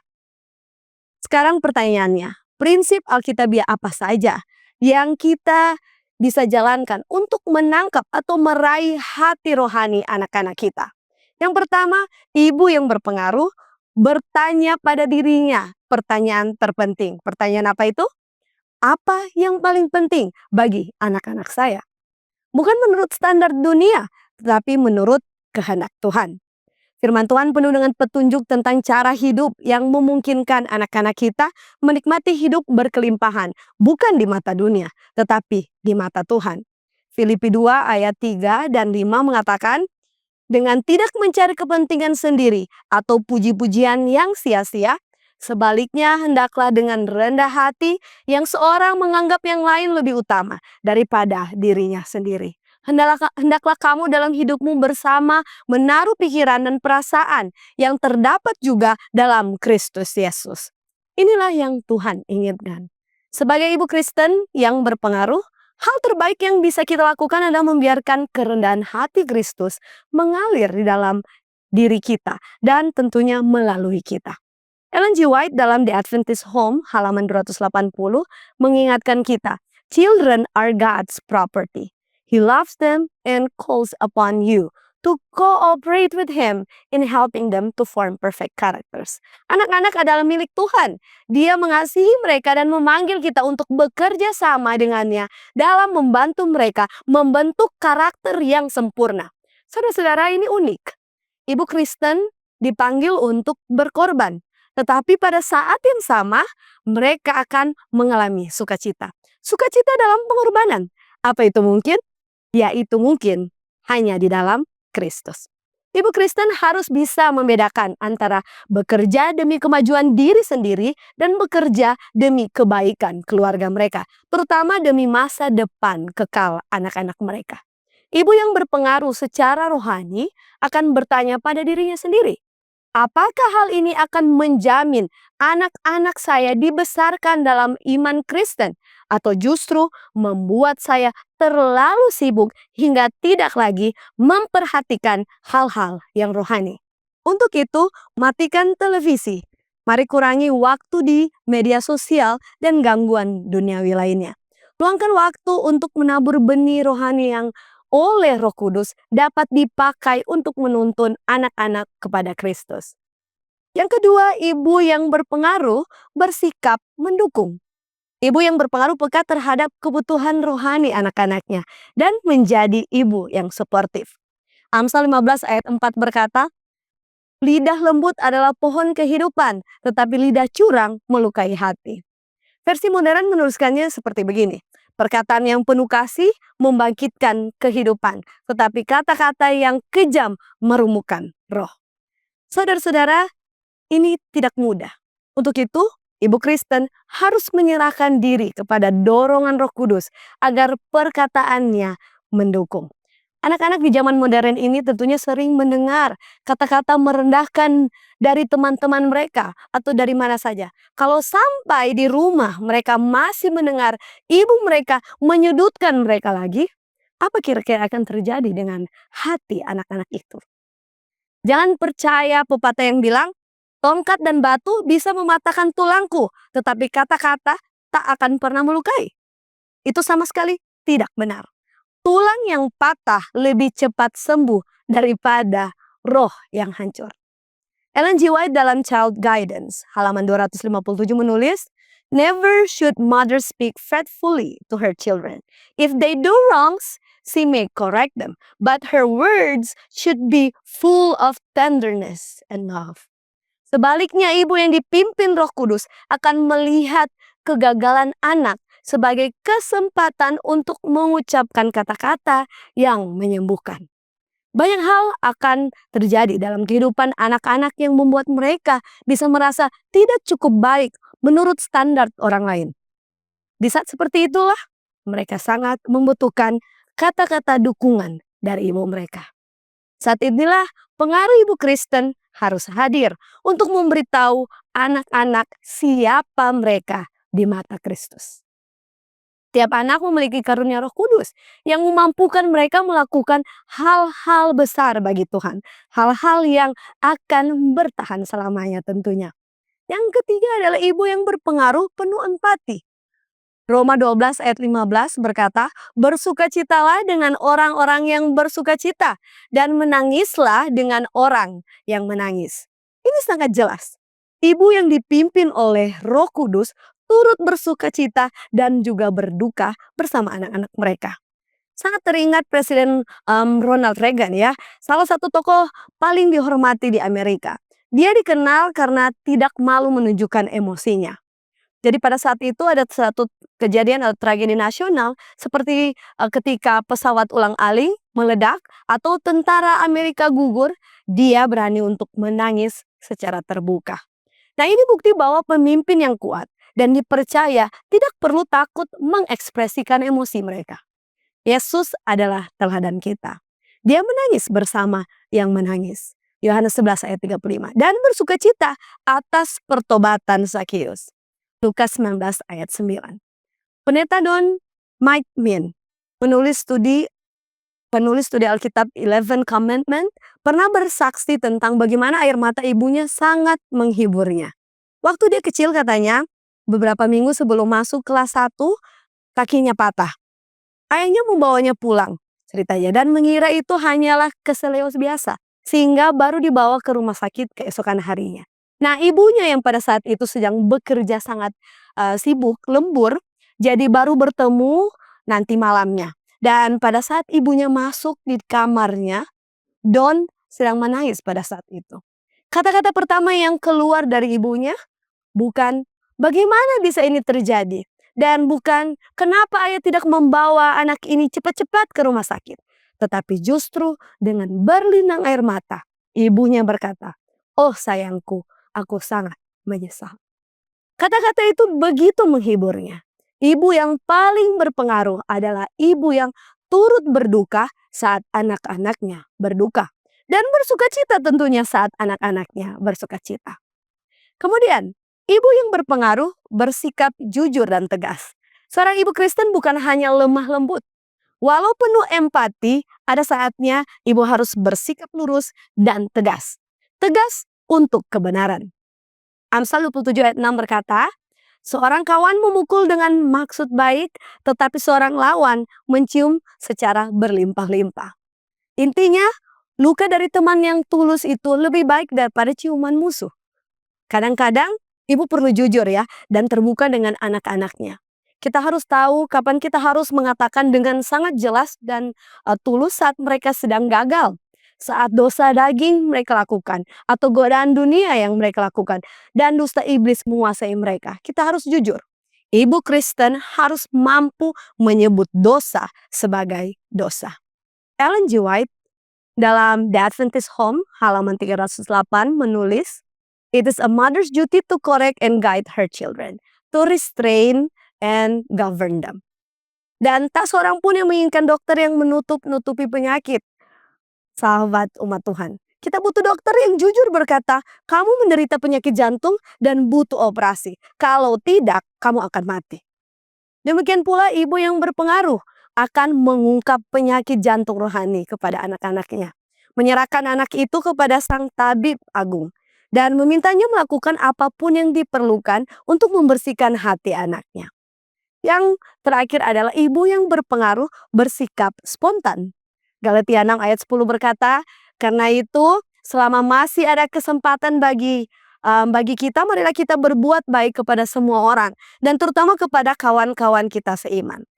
Sekarang pertanyaannya, prinsip Alkitabiah apa saja yang kita bisa jalankan untuk menangkap atau meraih hati rohani anak-anak kita? Yang pertama, ibu yang berpengaruh bertanya pada dirinya pertanyaan terpenting. Pertanyaan apa itu? Apa yang paling penting bagi anak-anak saya? Bukan menurut standar dunia, tetapi menurut kehendak Tuhan. Firman Tuhan penuh dengan petunjuk tentang cara hidup yang memungkinkan anak-anak kita menikmati hidup berkelimpahan, bukan di mata dunia, tetapi di mata Tuhan. Filipi 2 ayat 3 dan 5 mengatakan, dengan tidak mencari kepentingan sendiri atau puji-pujian yang sia-sia, sebaliknya hendaklah dengan rendah hati yang seorang menganggap yang lain lebih utama daripada dirinya sendiri. Hendaklah kamu dalam hidupmu bersama menaruh pikiran dan perasaan yang terdapat juga dalam Kristus Yesus. Inilah yang Tuhan inginkan. Sebagai ibu Kristen yang berpengaruh, hal terbaik yang bisa kita lakukan adalah membiarkan kerendahan hati Kristus mengalir di dalam diri kita dan tentunya melalui kita. Ellen G. White dalam The Adventist Home halaman 280 mengingatkan kita, children are God's property. He loves them and calls upon you to cooperate with Him in helping them to form perfect characters. Anak-anak adalah milik Tuhan. Dia mengasihi mereka dan memanggil kita untuk bekerja sama dengannya dalam membantu mereka membentuk karakter yang sempurna. Saudara-saudara, ini unik. Ibu Kristen dipanggil untuk berkorban. Tetapi pada saat yang sama, mereka akan mengalami sukacita. Sukacita dalam pengorbanan. Apa itu mungkin? Yaitu mungkin hanya di dalam Kristus. Ibu Kristen harus bisa membedakan antara bekerja demi kemajuan diri sendiri dan bekerja demi kebaikan keluarga mereka, terutama demi masa depan kekal anak-anak mereka. Ibu yang berpengaruh secara rohani akan bertanya pada dirinya sendiri, apakah hal ini akan menjamin anak-anak saya dibesarkan dalam iman Kristen atau justru membuat saya terlalu sibuk hingga tidak lagi memperhatikan hal-hal yang rohani? Untuk itu, matikan televisi. Mari kurangi waktu di media sosial dan gangguan duniawi lainnya. Luangkan waktu untuk menabur benih rohani yang oleh Roh Kudus dapat dipakai untuk menuntun anak-anak kepada Kristus. Yang kedua, ibu yang berpengaruh bersikap mendukung. Ibu yang berpengaruh peka terhadap kebutuhan rohani anak-anaknya dan menjadi ibu yang suportif. Amsal 15 ayat 4 berkata, lidah lembut adalah pohon kehidupan, tetapi lidah curang melukai hati. Versi modern menuliskannya seperti begini. Perkataan yang penuh kasih membangkitkan kehidupan, tetapi kata-kata yang kejam merumukan roh. Saudara-saudara, ini tidak mudah. Untuk itu, ibu Kristen harus menyerahkan diri kepada dorongan Roh Kudus agar perkataannya mendukung. Anak-anak di zaman modern ini tentunya sering mendengar kata-kata merendahkan dari teman-teman mereka atau dari mana saja. Kalau sampai di rumah mereka masih mendengar ibu mereka menyudutkan mereka lagi, apa kira-kira akan terjadi dengan hati anak-anak itu? Jangan percaya pepatah yang bilang, tongkat dan batu bisa mematahkan tulangku, tetapi kata-kata tak akan pernah melukai. Itu sama sekali tidak benar. Tulang yang patah lebih cepat sembuh daripada roh yang hancur. Ellen G. White dalam Child Guidance, halaman 257 menulis, never should mother speak fretfully to her children. If they do wrongs, she may correct them, but her words should be full of tenderness and love. Sebaliknya, ibu yang dipimpin Roh Kudus akan melihat kegagalan anak sebagai kesempatan untuk mengucapkan kata-kata yang menyembuhkan. Banyak hal akan terjadi dalam kehidupan anak-anak yang membuat mereka bisa merasa tidak cukup baik menurut standar orang lain. Di saat seperti itulah, mereka sangat membutuhkan kata-kata dukungan dari ibu mereka. Saat inilah pengaruh ibu Kristen harus hadir untuk memberitahu anak-anak siapa mereka di mata Kristus. Tiap anak memiliki karunia Roh Kudus yang memampukan mereka melakukan hal-hal besar bagi Tuhan. Hal-hal yang akan bertahan selamanya tentunya. Yang ketiga adalah ibu yang berpengaruh penuh empati. Roma 12 ayat 15 berkata, bersukacitalah dengan orang-orang yang bersukacita dan menangislah dengan orang yang menangis. Ini sangat jelas. Ibu yang dipimpin oleh Roh Kudus turut bersukacita dan juga berduka bersama anak-anak mereka. Sangat teringat Presiden Ronald Reagan ya, salah satu tokoh paling dihormati di Amerika. Dia dikenal karena tidak malu menunjukkan emosinya. Jadi pada saat itu ada satu kejadian atau tragedi nasional seperti ketika pesawat ulang-alik meledak atau tentara Amerika gugur, dia berani untuk menangis secara terbuka. Nah, ini bukti bahwa pemimpin yang kuat dan dipercaya tidak perlu takut mengekspresikan emosi mereka. Yesus adalah teladan kita. Dia menangis bersama yang menangis. Yohanes 11 ayat 35. Dan bersukacita atas pertobatan Zakheus. Lukas 19 ayat 9. Pendeta Don Mike Min, penulis studi Alkitab 11 Commandment, pernah bersaksi tentang bagaimana air mata ibunya sangat menghiburnya. Waktu dia kecil katanya, beberapa minggu sebelum masuk kelas 1, kakinya patah. Ayahnya membawanya pulang, ceritanya, dan mengira itu hanyalah keseleos biasa, sehingga baru dibawa ke rumah sakit keesokan harinya. Nah, ibunya yang pada saat itu sedang bekerja sangat sibuk, lembur, jadi baru bertemu nanti malamnya. Dan pada saat ibunya masuk di kamarnya, Don sedang menangis pada saat itu. Kata-kata pertama yang keluar dari ibunya bukan, bagaimana bisa ini terjadi? Dan bukan, kenapa ayah tidak membawa anak ini cepat-cepat ke rumah sakit? Tetapi justru dengan berlinang air mata, ibunya berkata, oh sayangku, aku sangat menyesal. Kata-kata itu begitu menghiburnya. Ibu yang paling berpengaruh adalah ibu yang turut berduka saat anak-anaknya berduka. Dan bersukacita tentunya saat anak-anaknya bersukacita. Kemudian, ibu yang berpengaruh bersikap jujur dan tegas. Seorang ibu Kristen bukan hanya lemah lembut. Walau penuh empati, ada saatnya ibu harus bersikap lurus dan tegas. Tegas untuk kebenaran. Amsal 27 ayat 6 berkata, seorang kawan memukul dengan maksud baik, tetapi seorang lawan mencium secara berlimpah-limpah. Intinya, luka dari teman yang tulus itu lebih baik daripada ciuman musuh. Kadang-kadang, ibu perlu jujur ya, dan terbuka dengan anak-anaknya. Kita harus tahu kapan kita harus mengatakan dengan sangat jelas dan tulus saat mereka sedang gagal. Saat dosa daging mereka lakukan, atau godaan dunia yang mereka lakukan, dan dusta iblis menguasai mereka. Kita harus jujur. Ibu Kristen harus mampu menyebut dosa sebagai dosa. Ellen G. White dalam The Adventist Home halaman 308 menulis, it is a mother's duty to correct and guide her children, to restrain and govern them. Dan tak seorang pun yang menginginkan dokter yang menutup-nutupi penyakit. Sahabat umat Tuhan, kita butuh dokter yang jujur berkata, kamu menderita penyakit jantung dan butuh operasi. Kalau tidak, kamu akan mati. Demikian pula ibu yang berpengaruh akan mengungkap penyakit jantung rohani kepada anak-anaknya. Menyerahkan anak itu kepada sang tabib agung. Dan memintanya melakukan apapun yang diperlukan untuk membersihkan hati anaknya. Yang terakhir adalah ibu yang berpengaruh bersikap spontan. Galatia 6 ayat 10 berkata, karena itu selama masih ada kesempatan bagi kita, marilah kita berbuat baik kepada semua orang. Dan terutama kepada kawan-kawan kita seiman.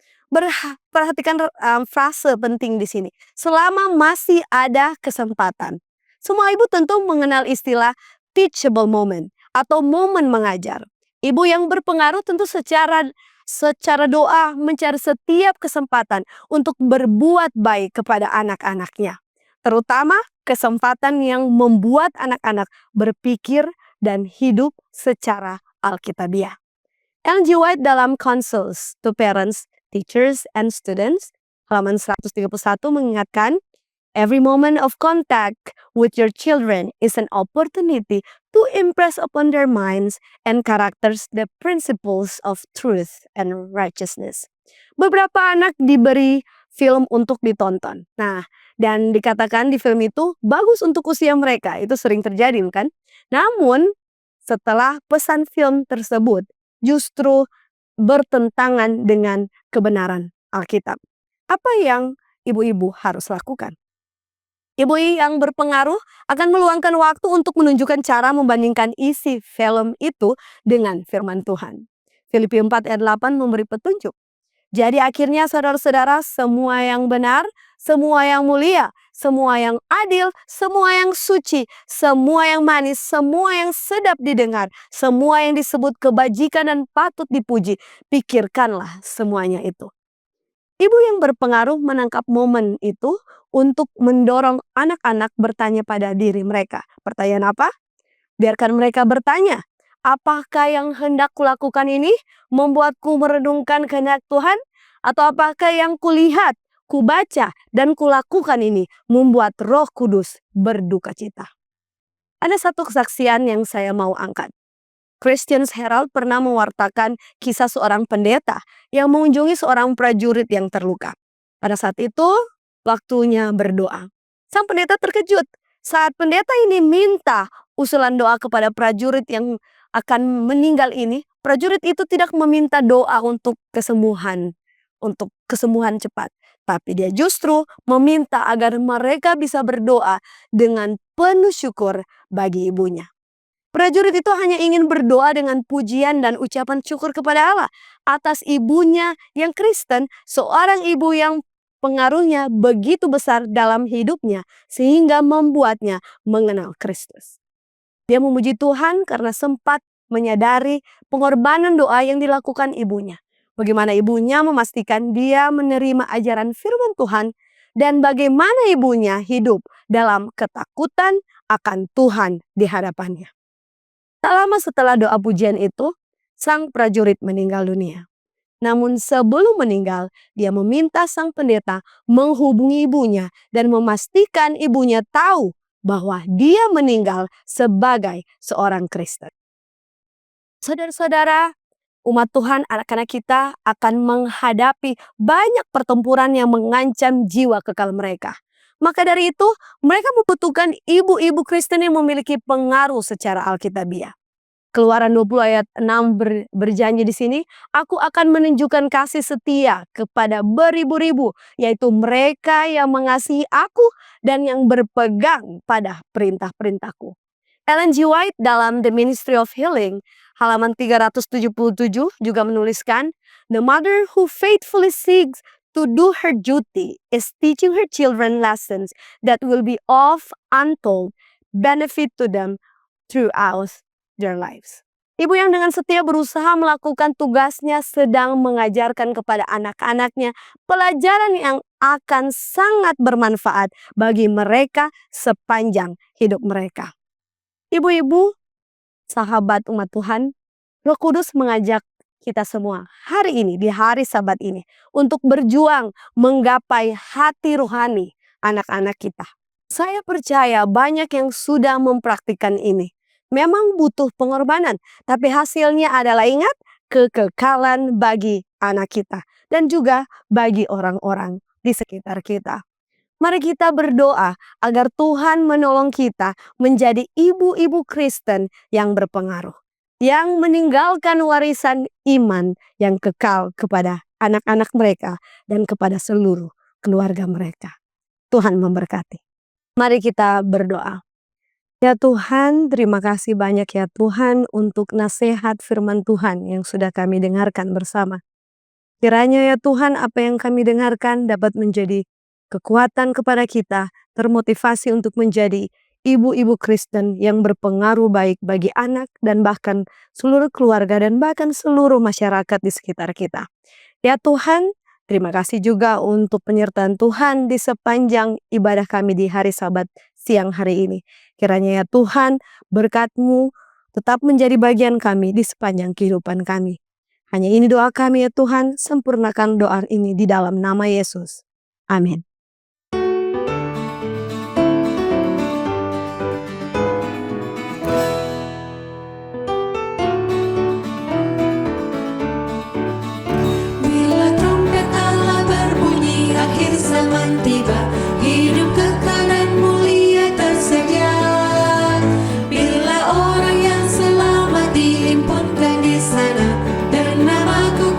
Perhatikan frase penting di sini. Selama masih ada kesempatan. Semua ibu tentu mengenal istilah teachable moment atau momen mengajar. Ibu yang berpengaruh tentu secara doa mencari setiap kesempatan untuk berbuat baik kepada anak-anaknya. Terutama kesempatan yang membuat anak-anak berpikir dan hidup secara alkitabiah. Ellen G. White dalam Counsels to Parents, Teachers, and Students, halaman 131 mengingatkan, every moment of contact with your children is an opportunity to impress upon their minds and characters the principles of truth and righteousness. Beberapa anak diberi film untuk ditonton. Nah, dan dikatakan di film itu bagus untuk usia mereka. Itu sering terjadi kan? Namun, setelah pesan film tersebut justru bertentangan dengan kebenaran Alkitab. Apa yang ibu-ibu harus lakukan? Ibu yang berpengaruh akan meluangkan waktu untuk menunjukkan cara membandingkan isi film itu dengan firman Tuhan. Filipi 4 ayat 8 memberi petunjuk. Jadi akhirnya saudara-saudara, semua yang benar, semua yang mulia, semua yang adil, semua yang suci, semua yang manis, semua yang sedap didengar, semua yang disebut kebajikan dan patut dipuji, pikirkanlah semuanya itu. Ibu yang berpengaruh menangkap momen itu untuk mendorong anak-anak bertanya pada diri mereka. Pertanyaan apa? Biarkan mereka bertanya, apakah yang hendak kulakukan ini membuatku merenungkan kehendak Tuhan? Atau apakah yang kulihat, kubaca, dan kulakukan ini membuat Roh Kudus berduka cita? Ada satu kesaksian yang saya mau angkat. Christian's Herald pernah mewartakan kisah seorang pendeta yang mengunjungi seorang prajurit yang terluka. Pada saat itu, waktunya berdoa. Sang pendeta terkejut saat pendeta ini minta usulan doa kepada prajurit yang akan meninggal ini. Prajurit itu tidak meminta doa untuk kesembuhan cepat. Tapi dia justru meminta agar mereka bisa berdoa dengan penuh syukur bagi ibunya. Prajurit itu hanya ingin berdoa dengan pujian dan ucapan syukur kepada Allah atas ibunya yang Kristen, seorang ibu yang pengaruhnya begitu besar dalam hidupnya sehingga membuatnya mengenal Kristus. Dia memuji Tuhan karena sempat menyadari pengorbanan doa yang dilakukan ibunya. Bagaimana ibunya memastikan dia menerima ajaran firman Tuhan dan bagaimana ibunya hidup dalam ketakutan akan Tuhan di hadapannya. Tak lama setelah doa pujian itu, sang prajurit meninggal dunia. Namun sebelum meninggal, dia meminta sang pendeta menghubungi ibunya dan memastikan ibunya tahu bahwa dia meninggal sebagai seorang Kristen. Saudara-saudara, umat Tuhan, anak-anak kita akan menghadapi banyak pertempuran yang mengancam jiwa kekal mereka. Maka dari itu, mereka membutuhkan ibu-ibu Kristen yang memiliki pengaruh secara alkitabiah. Keluaran 20 ayat 6 berjanji di sini, aku akan menunjukkan kasih setia kepada beribu-ribu, yaitu mereka yang mengasihi aku dan yang berpegang pada perintah-perintahku. Ellen G. White dalam The Ministry of Healing, halaman 377 juga menuliskan, the mother who faithfully seeks to do her duty is teaching her children lessons that will be of untold benefit to them throughout their lives. Ibu yang dengan setia berusaha melakukan tugasnya sedang mengajarkan kepada anak-anaknya pelajaran yang akan sangat bermanfaat bagi mereka sepanjang hidup mereka. Ibu-ibu, sahabat umat Tuhan, Roh Kudus mengajak kita semua hari ini, di hari Sabat ini, untuk berjuang menggapai hati rohani anak-anak kita. Saya percaya banyak yang sudah mempraktikkan ini. Memang butuh pengorbanan, tapi hasilnya adalah ingat, kekekalan bagi anak kita dan juga bagi orang-orang di sekitar kita. Mari kita berdoa agar Tuhan menolong kita menjadi ibu-ibu Kristen yang berpengaruh, yang meninggalkan warisan iman yang kekal kepada anak-anak mereka dan kepada seluruh keluarga mereka. Tuhan memberkati. Mari kita berdoa. Ya Tuhan, terima kasih banyak ya Tuhan untuk nasihat firman Tuhan yang sudah kami dengarkan bersama. Kiranya ya Tuhan, apa yang kami dengarkan dapat menjadi kekuatan kepada kita, termotivasi untuk menjadi ibu-ibu Kristen yang berpengaruh baik bagi anak dan bahkan seluruh keluarga dan bahkan seluruh masyarakat di sekitar kita. Ya Tuhan, terima kasih juga untuk penyertaan Tuhan di sepanjang ibadah kami di hari Sabat siang hari ini. Kiranya ya Tuhan, berkat-Mu tetap menjadi bagian kami di sepanjang kehidupan kami. Hanya ini doa kami ya Tuhan, sempurnakan doa ini di dalam nama Yesus. Amin. Bila trompet Allah berbunyi, akhir zaman tiba, hidup kekal dan mulia tersedia. Bila orang yang selamat dihimpunkan di sana, dan namaku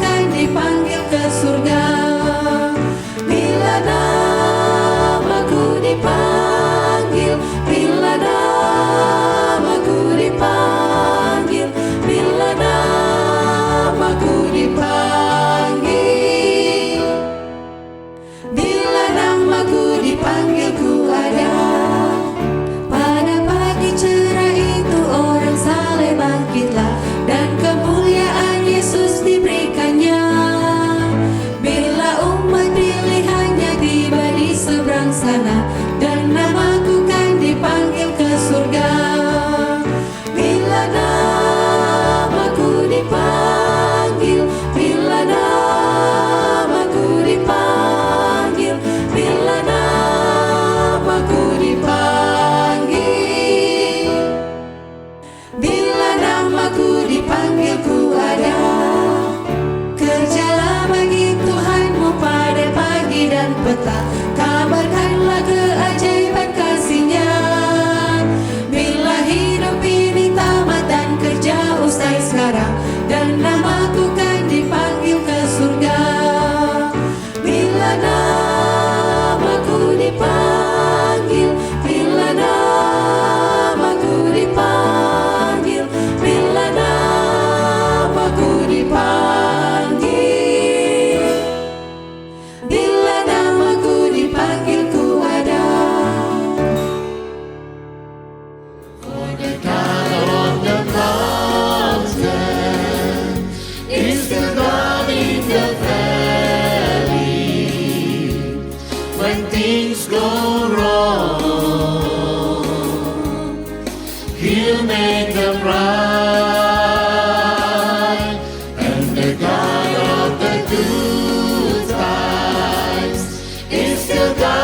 segala